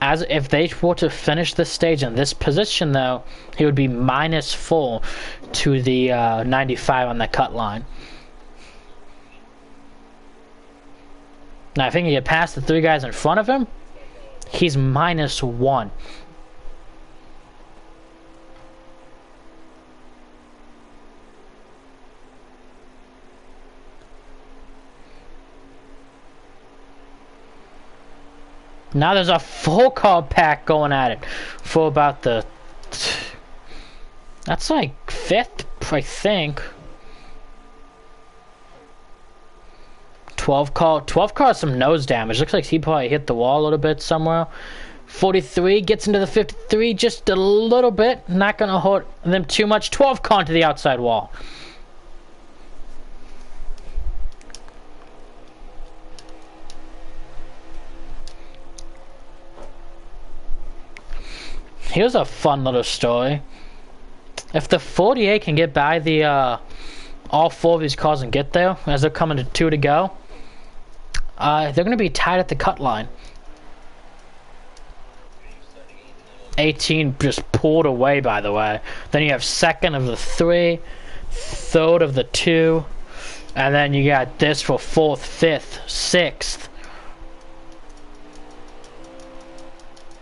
As if they were to finish this stage in this position, though, he would be -4 to the 95 on the cut line. Now, if he can get past the 3 guys in front of him, he's -1. Now there's a full car pack going at it for about the... That's like 5th, I think. 12 car some nose damage. Looks like he probably hit the wall a little bit somewhere. 43 gets into the 53 just a little bit. Not going to hurt them too much. 12 car to the outside wall. Here's a fun little story. If the 48 can get by the all 4 of these cars and get there as they're coming to 2 to go, they're going to be tied at the cut line. 18 just pulled away, by the way. Then you have 2nd of the 3, 3rd of the 2, and then you got this for 4th, 5th, 6th.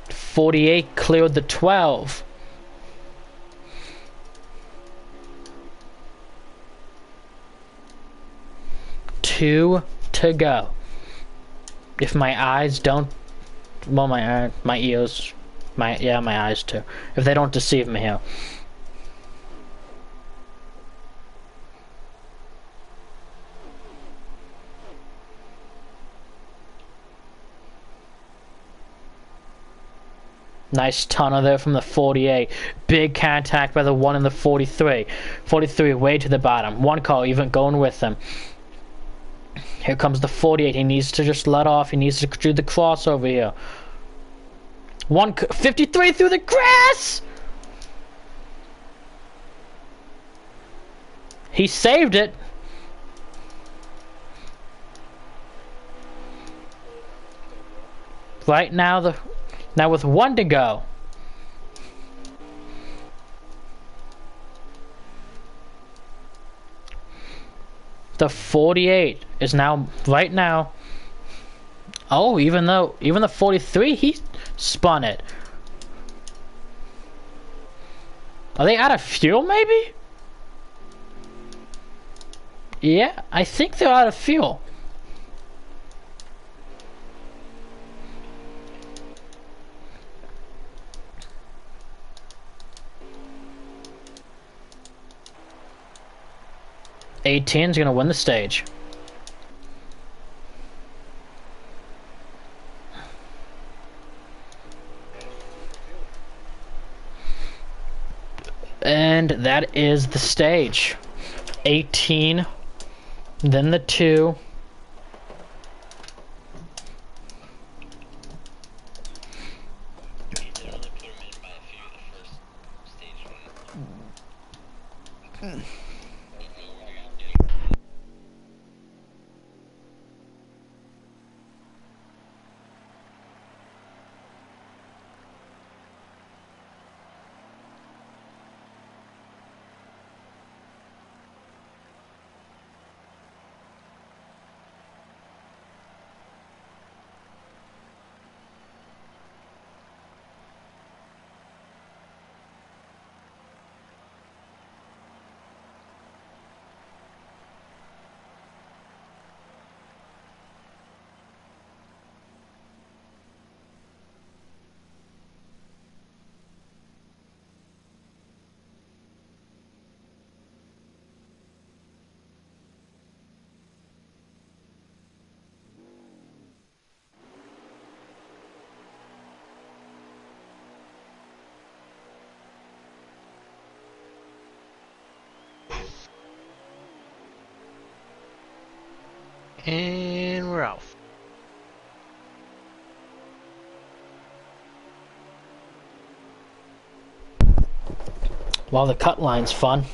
48 cleared the 12. Two to go. If my eyes don't, well, my ears, my eyes too. If they don't deceive me here. Nice tunnel there from the 48. Big contact by the 1 and the 43. 43 way to the bottom. 1 car even going with them. Here comes the 48. He needs to just let off. He needs to do the crossover here. 53 through the grass! He saved it. Right now, now with 1 to go. The 48 is now, right now. Oh, even the 43, he spun it. Are they out of fuel, maybe? Yeah, I think they're out of fuel. '18's gonna win the stage. And that is the stage. 18, then the 2. And we're off. Well, the cut line's fun.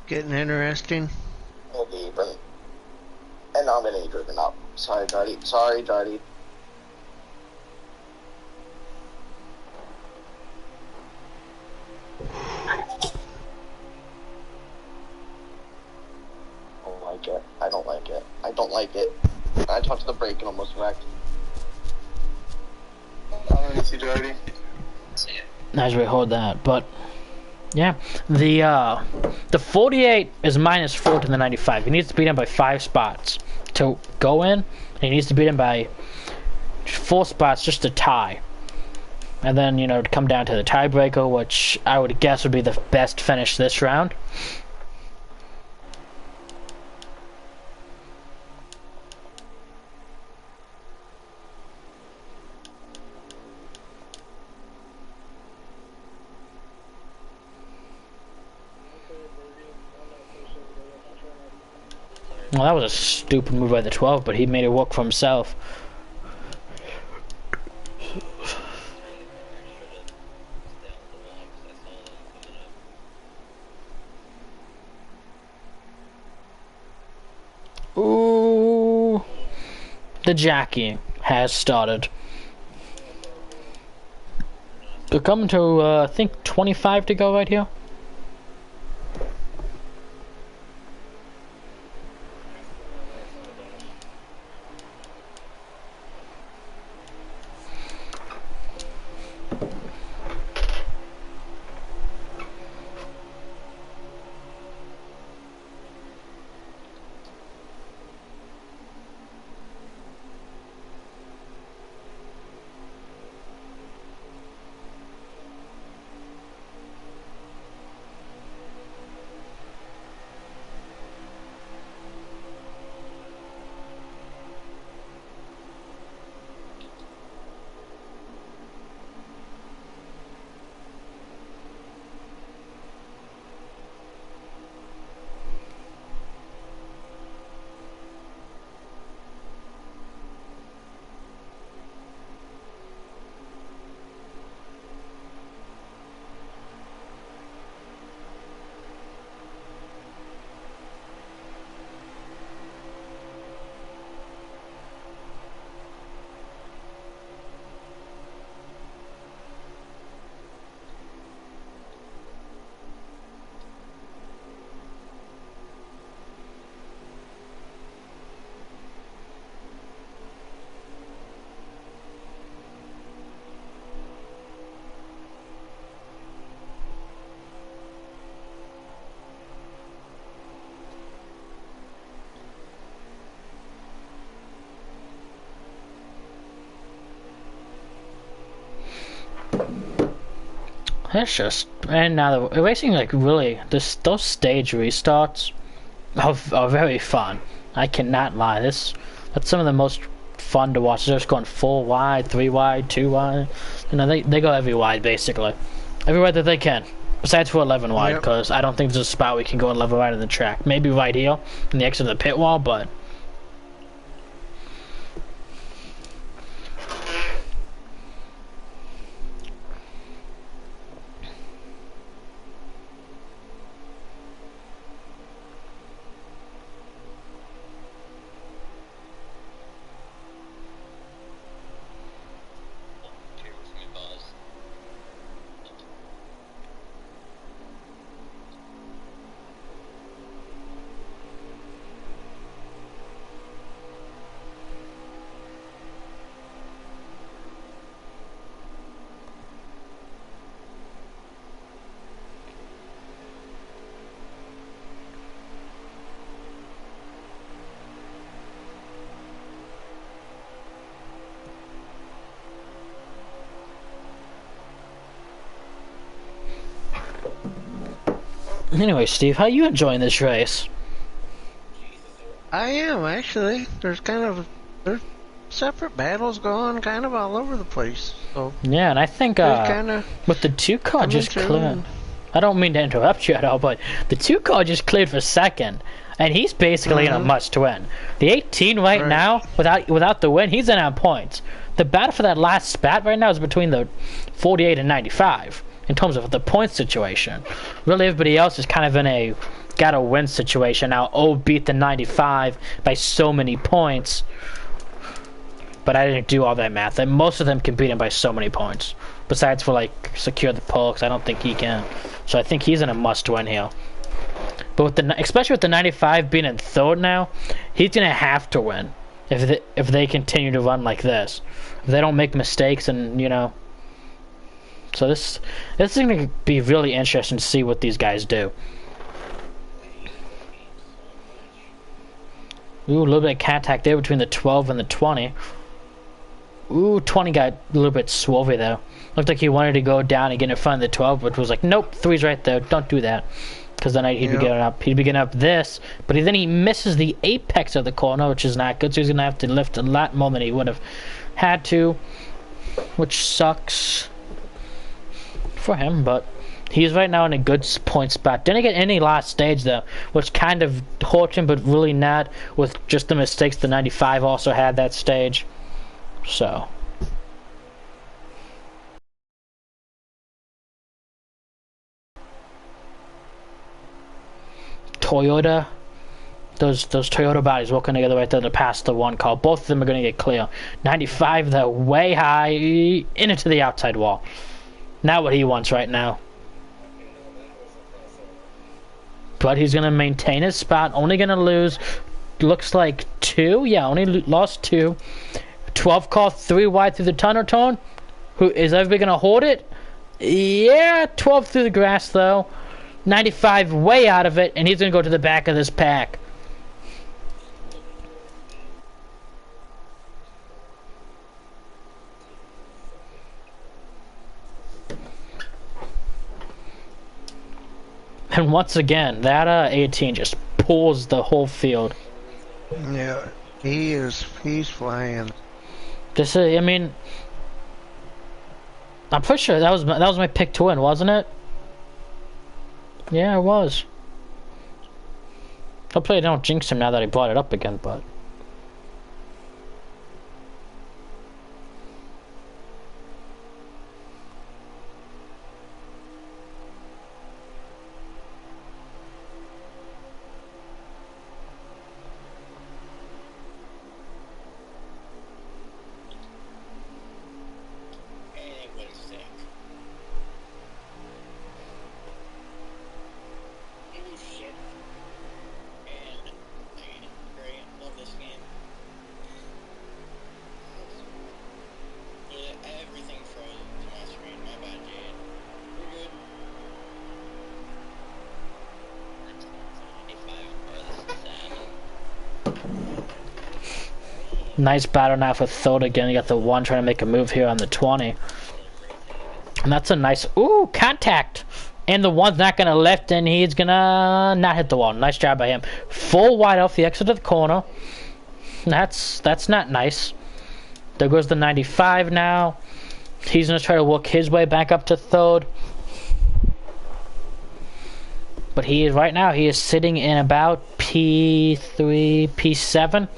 Getting interesting. Okay, but and I'm getting driven up. Sorry, Darty. Sorry, Darty. I don't like it. I don't like it. I don't like it. I touched the brake and almost wrecked. I don't see Darty. As we hold that, but yeah, the 48 is -4 to the 95. He needs to beat him by 5 spots to go in. And he needs to beat him by 4 spots just to tie, and then to come down to the tiebreaker, which I would guess would be the best finish this round. Well, that was a stupid move by the 12, but he made it work for himself. Ooh, the jackie has started. We're coming to, I think, 25 to go right here. It's just, and now the racing, like, really, those stage restarts are very fun. I cannot lie. That's some of the most fun to watch. They're just going 4 wide, 3 wide, 2 wide. They go every wide, basically. Every wide that they can. Besides for 11 wide, because I don't think there's a spot we can go 11 wide on the track. Maybe right here, in the exit of the pit wall, but... Anyway, Steve, how you enjoying this race? I am, actually. There's separate battles going kind of all over the place. So Yeah, and I think kinda with the 2 car just clearing, I don't mean to interrupt you at all, but the 2 car just cleared for second, and he's basically in a must-win. The 18 right now, without the win, he's in on points. The battle for that last spat right now is between the 48 and 95 in terms of the point situation. Really, everybody else is kind of in a gotta-win situation now. Oh, beat the 95 by so many points. But I didn't do all that math. And most of them can beat him by so many points. Besides for, like, secure the pole, because I don't think he can. So I think he's in a must-win here. But with especially with the 95 being in third now, he's going to have to win if they continue to run like this. If they don't make mistakes and, you know. So this is going to be really interesting to see what these guys do. Ooh, a little bit of contact there between the 12 and the 20. Ooh, 20 got a little bit swervy though. Looked like he wanted to go down and get in front of the 12, but was like, nope, 3's right there. Don't do that. Because then he'd be getting up. He'd be getting up this, but then he misses the apex of the corner, which is not good. So he's gonna have to lift a lot more than he would have had to, which sucks for him. But he's right now in a good point spot. Didn't get any last stage though, which kind of hurt him, but really not with just the mistakes. The 95 also had that stage, so. Toyota, those Toyota bodies working together right there to pass the 1 car. Both of them are going to get clear. 95 though, way high, into the outside wall. Not what he wants right now. But he's going to maintain his spot. Only going to lose, looks like 2. Yeah, only lost 2. 12 car, 3 wide through the tunnel turn. Is everybody going to hold it? Yeah, 12 through the grass though. 95 way out of it, and he's going to go to the back of this pack. And once again, that 18 just pulls the whole field. Yeah, he's flying. This is, I mean, I'm pretty sure that was my pick to win, wasn't it? Yeah, it was. Hopefully I don't jinx him now that I brought it up again, but... Nice battle now for third again. You got the 1 trying to make a move here on the 20. And that's a nice... Ooh, contact! And the 1's not going to lift, and he's going to not hit the wall. Nice job by him. Full wide off the exit of the corner. That's not nice. There goes the 95 now. He's going to try to work his way back up to third. But he is, right now, he is sitting in about P3, P7.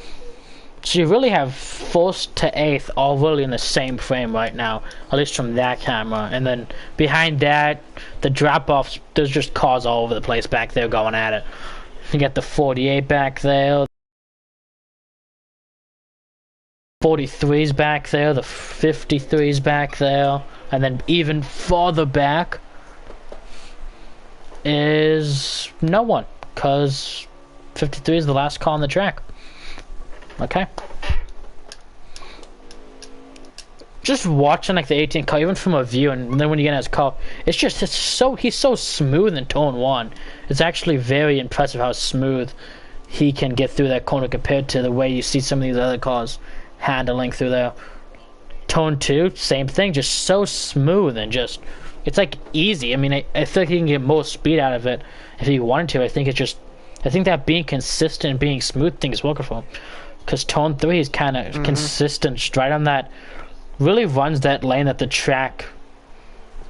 So you really have 1st to 8th all really in the same frame right now, at least from that camera. And then behind that, the drop-offs, there's just cars all over the place back there going at it. You got the 48 back there, 43's back there, the 53's back there, and then even farther back is no one, because 53 is the last car on the track. Okay. Just watching like the 18 car, even from a view, and then when you get in his car, he's so smooth in turn 1. It's actually very impressive how smooth he can get through that corner compared to the way you see some of these other cars handling through there. Turn 2, same thing, just so smooth and just, it's like easy. I mean, I think he can get more speed out of it if he wanted to. I think that being consistent and being smooth thing is working for him. Because turn 3 is kind of consistent, just right on that, really runs that lane that the track,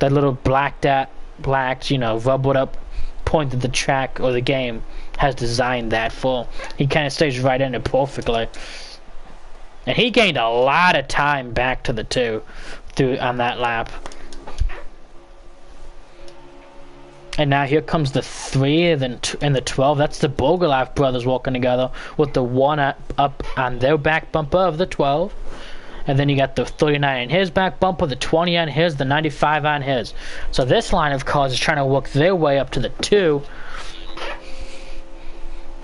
that little black dot blacked, you know, rubbered up point that the track or the game has designed that for. He kind of stays right in it perfectly. And he gained a lot of time back to the 2 through on that lap. And now here comes the 3 and the 12. That's the Bogolaf brothers walking together with the 1 up on their back bumper of the 12. And then you got the 39 on his back bumper, the 20 on his, the 95 on his. So this line of cars is trying to work their way up to the 2.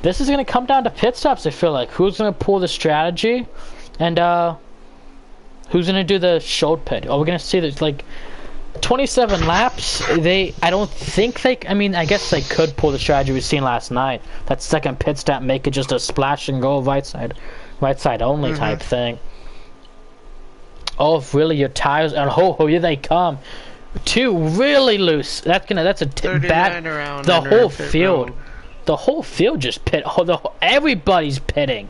This is going to come down to pit stops, I feel like. Who's going to pull the strategy? And who's going to do the short pit? Oh, we're going to see that, like, 27 laps. I don't think they, I mean, I guess they could pull the strategy we've seen last night. That second pit stop, make it just a splash and go right side only type thing. Oh, if really your tires, and here they come. 2 really loose. That's a bad. The whole field. The whole field just pit. Everybody's pitting.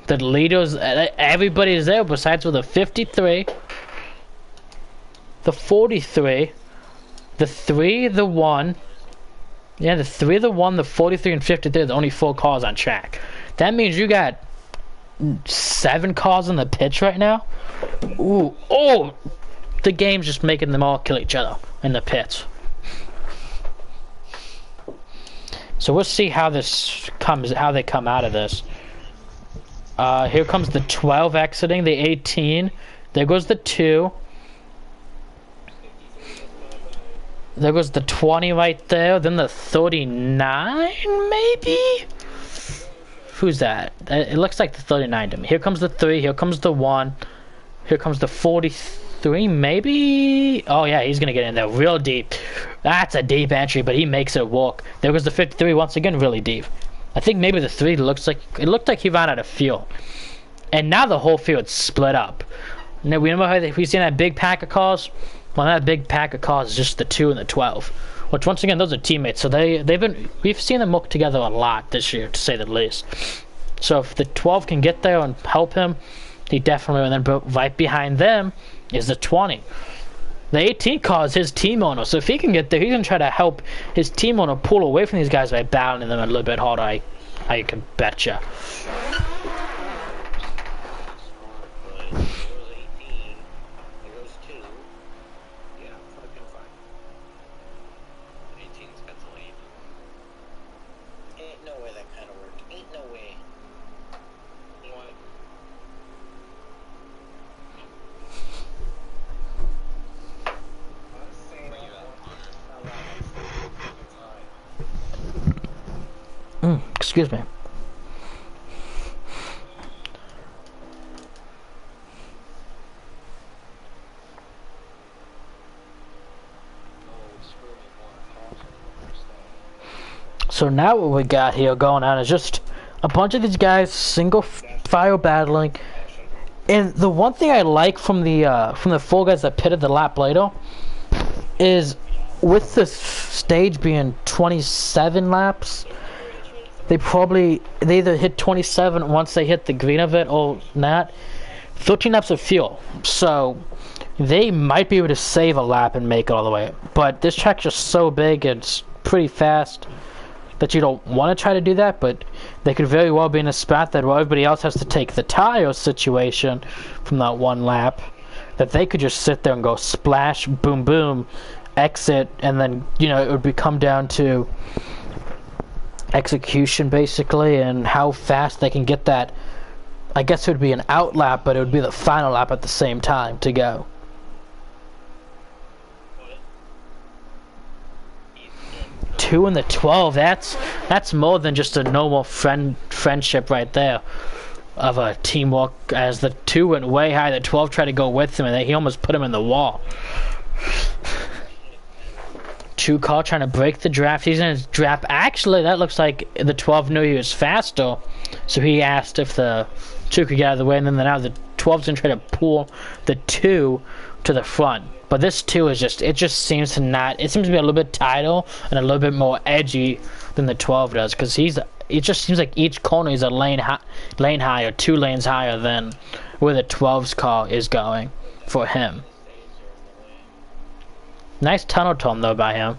The leaders, everybody's there besides with the 53, the 43, the 3, the 1. Yeah, the 3, the 1, the 43, and 53 are the only 4 cars on track. That means you got 7 cars in the pitch right now. Ooh, oh! The game's just making them all kill each other in the pits. So we'll see how they come out of this. Here comes the 12 exiting, the 18. There goes the 2. There goes the 20 right there. Then the 39, maybe? Who's that? It looks like the 39 to me. Here comes the 3. Here comes the 1. Here comes the 43, maybe? Oh, yeah, he's going to get in there real deep. That's a deep entry, but he makes it work. There goes the 53 once again, really deep. I think maybe the 3 looked like he ran out of fuel. And now the whole field's split up. Now, we remember how we've seen that big pack of cars? Well, that big pack of cars is just the 2 and the 12. Which, once again, those are teammates. So we've seen them work together a lot this year, to say the least. So if the 12 can get there and help him, he definitely, and then right behind them is the 20. The 18 car is his team owner, so if he can get there, he's going to try to help his team owner pull away from these guys by battling them a little bit harder, I can betcha. Excuse me. So now what we got here going on is just a bunch of these guys single file battling. And the one thing I like from the 4 guys that pitted the lap later is, with this stage being 27 laps, they either hit 27 once they hit the green of it or not. 13 laps of fuel. So they might be able to save a lap and make it all the way. But this track's just so big and it's pretty fast that you don't want to try to do that, but they could very well be in a spot that where everybody else has to take the tire situation from that 1 lap, that they could just sit there and go splash, boom, boom, exit, and then, you know, it would come down to execution basically and how fast they can get that. I guess it would be an out lap, but it would be the final lap at the same time to go. Two and the 12, that's more than just a normal friendship right there of a teamwork, as the 2 went way high, the 12 tried to go with him and he almost put him in the wall. 2 car trying to break the draft. He's in his draft. Actually, that looks like the 12 knew he was faster, so he asked if the 2 could get out of the way, and then now the 12's gonna try to pull the 2 to the front. But this 2 is just, it seems to be a little bit tighter and a little bit more edgy than the 12 does, because it just seems like each corner is a lane higher, 2 lanes higher than where the 12's car is going for him. Nice tunnel tone though by him.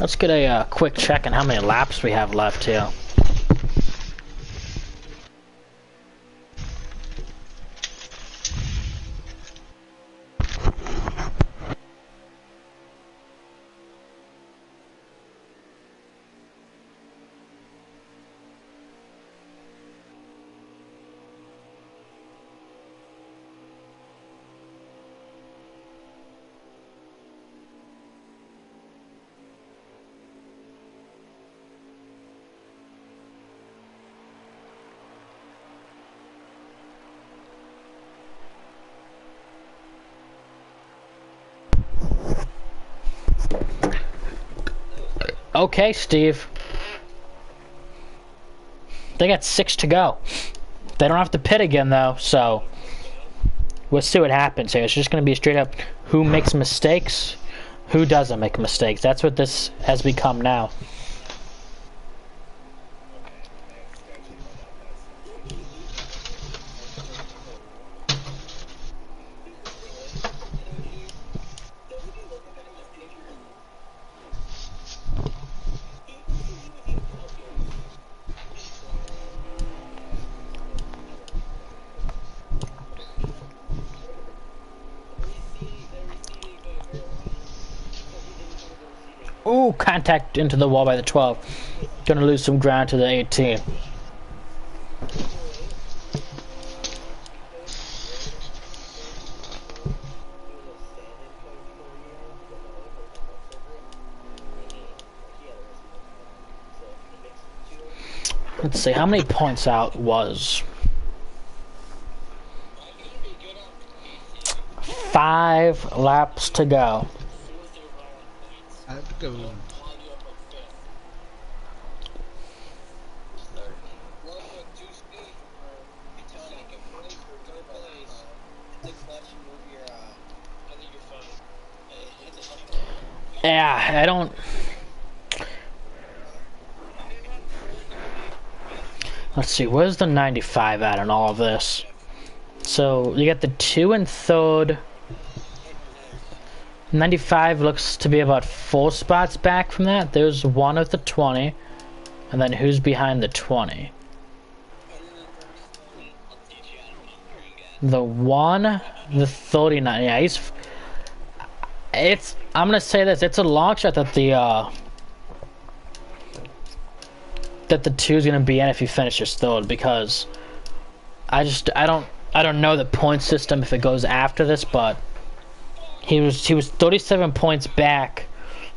Let's get a quick check on how many laps we have left here. Okay, Steve. They got 6 to go. They don't have to pit again, though, so we'll see what happens here. It's just going to be straight up who makes mistakes, who doesn't make mistakes. That's what this has become now. Ooh, contact into the wall by the 12. Gonna lose some ground to the 18. Let's see, how many points out was? 5 laps to go. I'd go. Yeah, I don't... Let's see, where's the 95 at in all of this? So, you got the 2 and 3rd. 95 looks to be about 4 spots back from that. There's 1 at the 20. And then who's behind the 20? The 1, the 39. Yeah, he's... It's... I'm gonna say this. It's a long shot that the 2's gonna be in if he finishes 3rd, because I don't know the point system if it goes after this, but he was 37 points back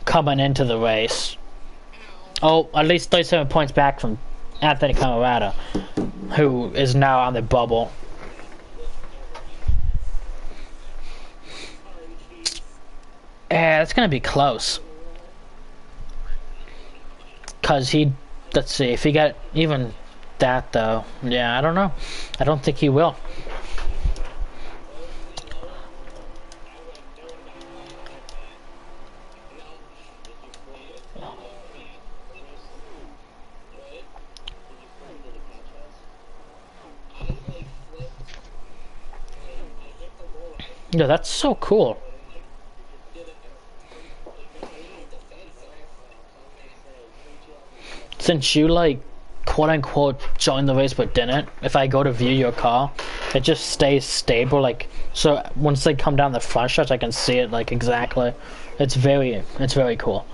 coming into the race. Oh, at least 37 points back from Anthony Camarada, who is now on the bubble. Yeah, it's gonna be close. Cause let's see, if he got even that though, yeah, I don't know. I don't think he will. Yeah, that's so cool. Since you, like, quote-unquote joined the race but didn't, if I go to view your car, it just stays stable, like, so once they come down the front stretch, I can see it, like, exactly. It's very cool.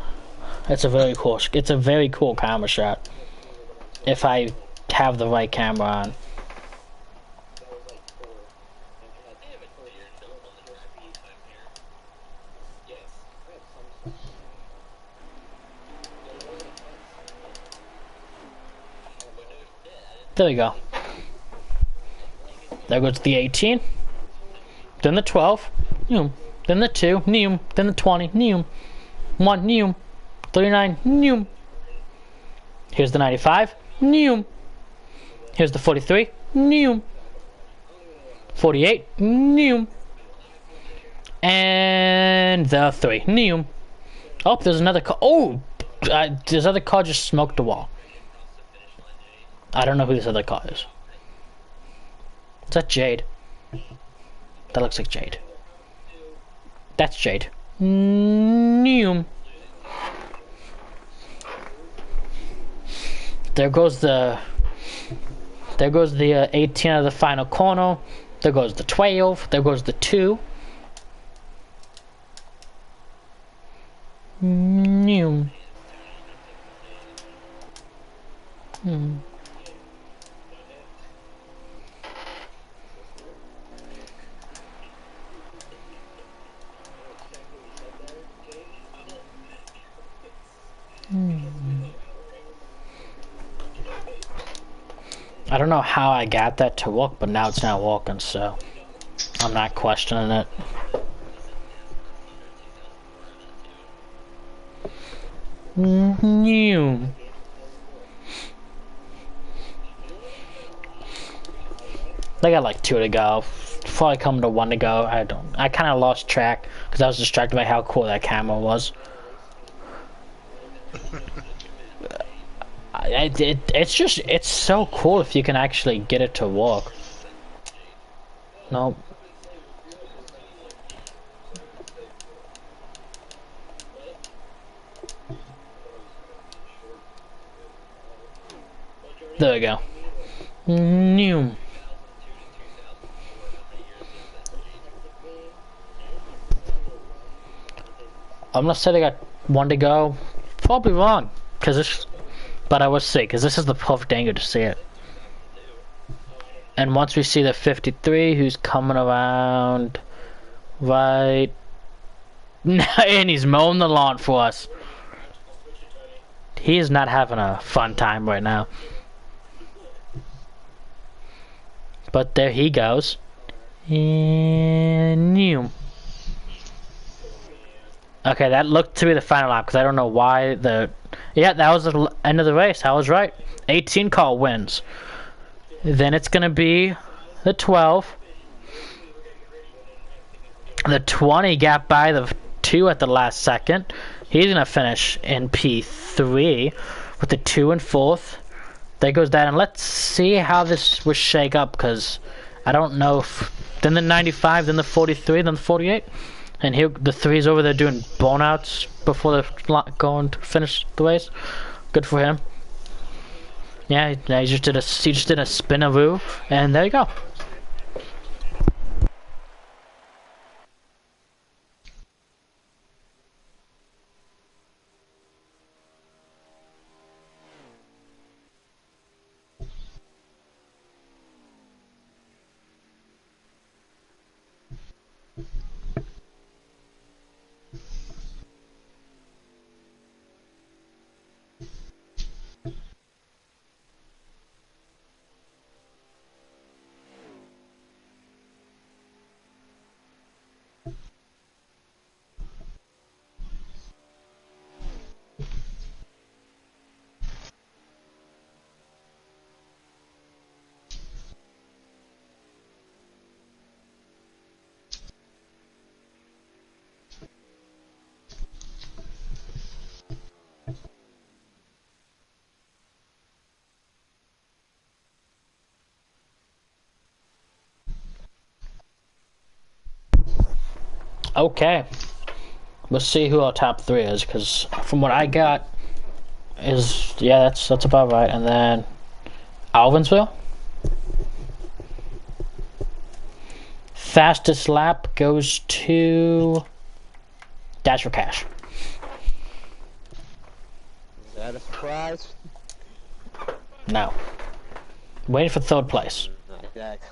It's a very cool camera shot. If I have the right camera on. There we go. There goes the 18. then the 12, noom, then the 2, noom, then the 20, noom, 1, noom, 39, noom. Here's the 95, noom. Here's the 43, noom. 48, noom. And the 3, noom. Oh, there's another car. Oh, this other car just smoked the wall. I don't know who this other car is. Is that Jade? That looks like Jade. That's Jade. Noom. There goes the 18 of the final corner. There goes the 12. There goes the 2. Noom. I don't know how I got that to work, but now it's not working, so I'm not questioning it. New. They got like 2 to go. Before I come to 1 to go, I kind of lost track because I was distracted by how cool that camera was. It's so cool if you can actually get it to work. Nope. There we go. New. I'm gonna say they got 1 to go. Probably wrong, but I will see, because this is the perfect angle to see it. And once we see the 53, who's coming around, right, and he's mowing the lawn for us. He is not having a fun time right now. But there he goes. And new. Okay, that looked to be the final lap because I don't know why yeah, that was the end of the race. I was right. 18 car wins. Then it's gonna be the 12. The 20 got by the 2 at the last second. He's gonna finish in P3 with the 2 and 4th. There goes that, and let's see how this will shake up because I don't know if then the 95, then the 43, then the 48. And here, the 3's over there doing burnouts before they're going to finish the race. Good for him. Yeah, he just did a spinaroo, and there you go. Okay, let's see who our top 3 is, because from what I got is, yeah, that's about right. And then Alvinsville. Fastest lap goes to Dash for Cash. Is that a surprise? No. Waiting for 3rd place. Not exactly.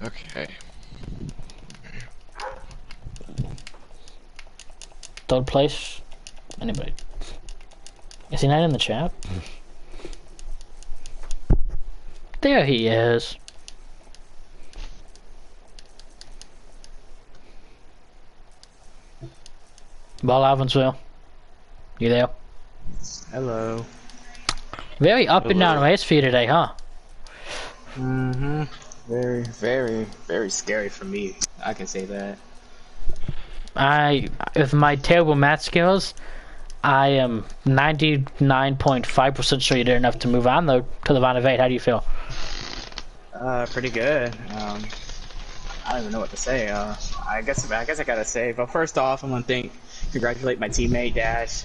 Okay. 3rd place. Anybody? Is he not in the chat? There he is. Ball Evansville. You there? Hello. Very up and down race for you today, huh? Mm-hmm. Very, very, very scary for me. I can say that. With my terrible math skills, I am 99.5% sure you did enough to move on though to the round of 8. How do you feel? Pretty good. I don't even know what to say. I guess I gotta say, but first off, I'm gonna congratulate my teammate Dash.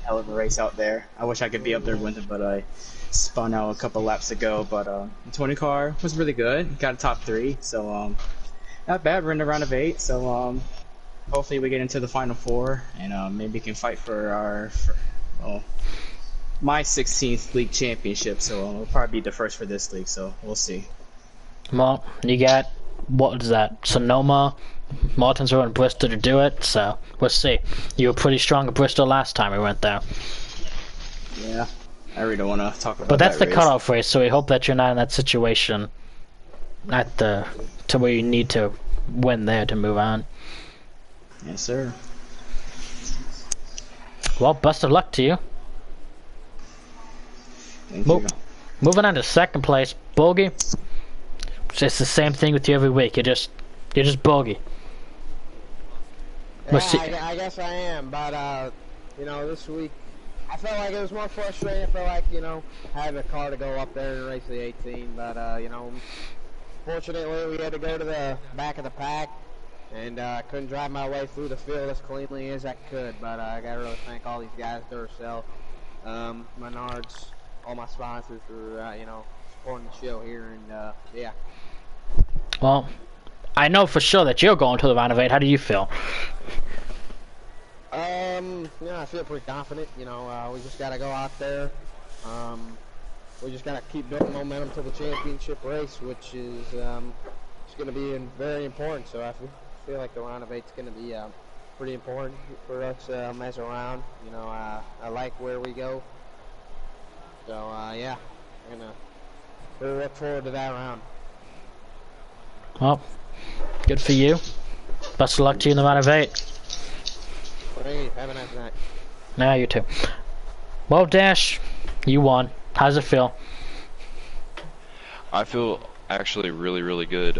Hell of a race out there. I wish I could be up there with him, but I spun out a couple laps ago. But the 20 car was really good. Got a top 3, so not bad. We're in the round of 8, so hopefully we get into the final 4 and maybe can fight for my 16th league championship. So it'll probably be the first for this league. So we'll see. Well, you got, what is that, Sonoma, Martinsville, and Bristol to do it, so we'll see. You were pretty strong at Bristol last time we went there. Yeah, I really don't want to talk about that. But that's the race. cutoff race, so we hope that you're not in that situation to where you need to win there to move on. Yes, sir. Well, best of luck to you. Thank you. Moving on to second place, Bogey. It's the same thing with you every week. You're just bogey. Yeah, I guess I am, but you know, this week I felt like it was more frustrating. I felt like, you know, I had a car to go up there and race the 18, but you know, fortunately we had to go to the back of the pack, and I couldn't drive my way through the field as cleanly as I could. But I gotta really thank all these guys, Duracell, Menards, all my sponsors for you know, supporting the show here, and yeah. Well, I know for sure that you're going to the round of 8. How do you feel? Yeah, I feel pretty confident. You know, we just gotta go out there. We just gotta keep building momentum to the championship race, which is it's gonna be very important. So I feel like the round of 8 is gonna be pretty important for us as a round. You know, I like where we go. So yeah, I'm gonna really look forward to that round. Well, good for you. Best of luck to you in the round of 8. Hey, have a nice night. Nah, you too. Well, Dash, you won. How's it feel? I feel actually really, really good.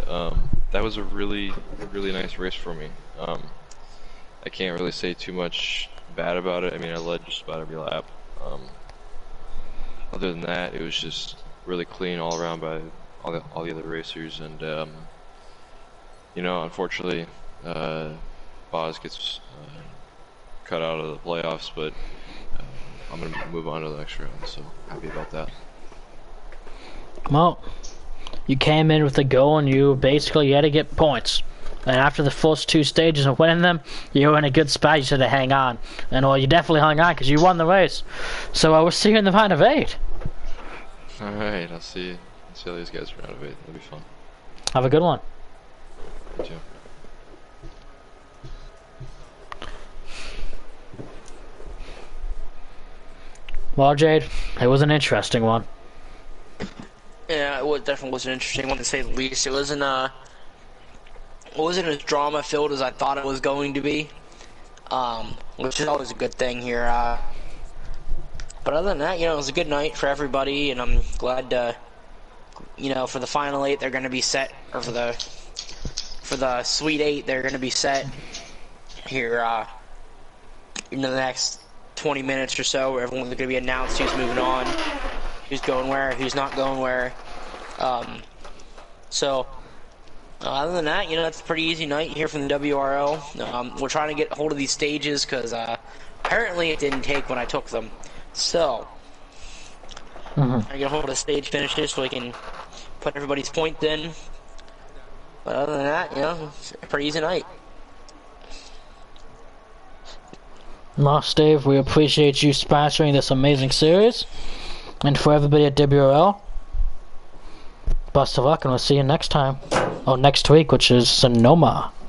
That was a really, really nice race for me. I can't really say too much bad about it. I mean, I led just about every lap. Other than that, it was just really clean all around by all the other racers, and you know, unfortunately, Boz gets cut out of the playoffs, but I'm gonna move on to the next round, so happy about that. Well, you came in with a goal and you basically had to get points. And after the first 2 stages of winning them, you were in a good spot. You said to hang on. And well, you definitely hung on because you won the race. So I will see you in the round of 8. Alright, I'll see all these guys for round of 8. It'll be fun. Have a good one. You too. Well, Jade, it was an interesting one. Yeah, it definitely was an interesting one to say the least. It wasn't as drama filled as I thought it was going to be, which is always a good thing here. But other than that, you know, it was a good night for everybody, and I'm glad you know, for the final 8 they're going to be set, or for the Sweet 8 they're going to be set here in the next 20 minutes or so, where everyone's going to be announced who's moving on, who's going where, who's not going where. So other than that, you know, it's a pretty easy night here from the WRL. We're trying to get a hold of these stages because apparently it didn't take when I took them. So I get a hold of the stage finishes so we can put everybody's points in. But other than that, you know, it's a pretty easy night. Well, Steve, we appreciate you sponsoring this amazing series. And for everybody at WRL, best of luck, and we'll see you next time. Oh, next week, which is Sonoma.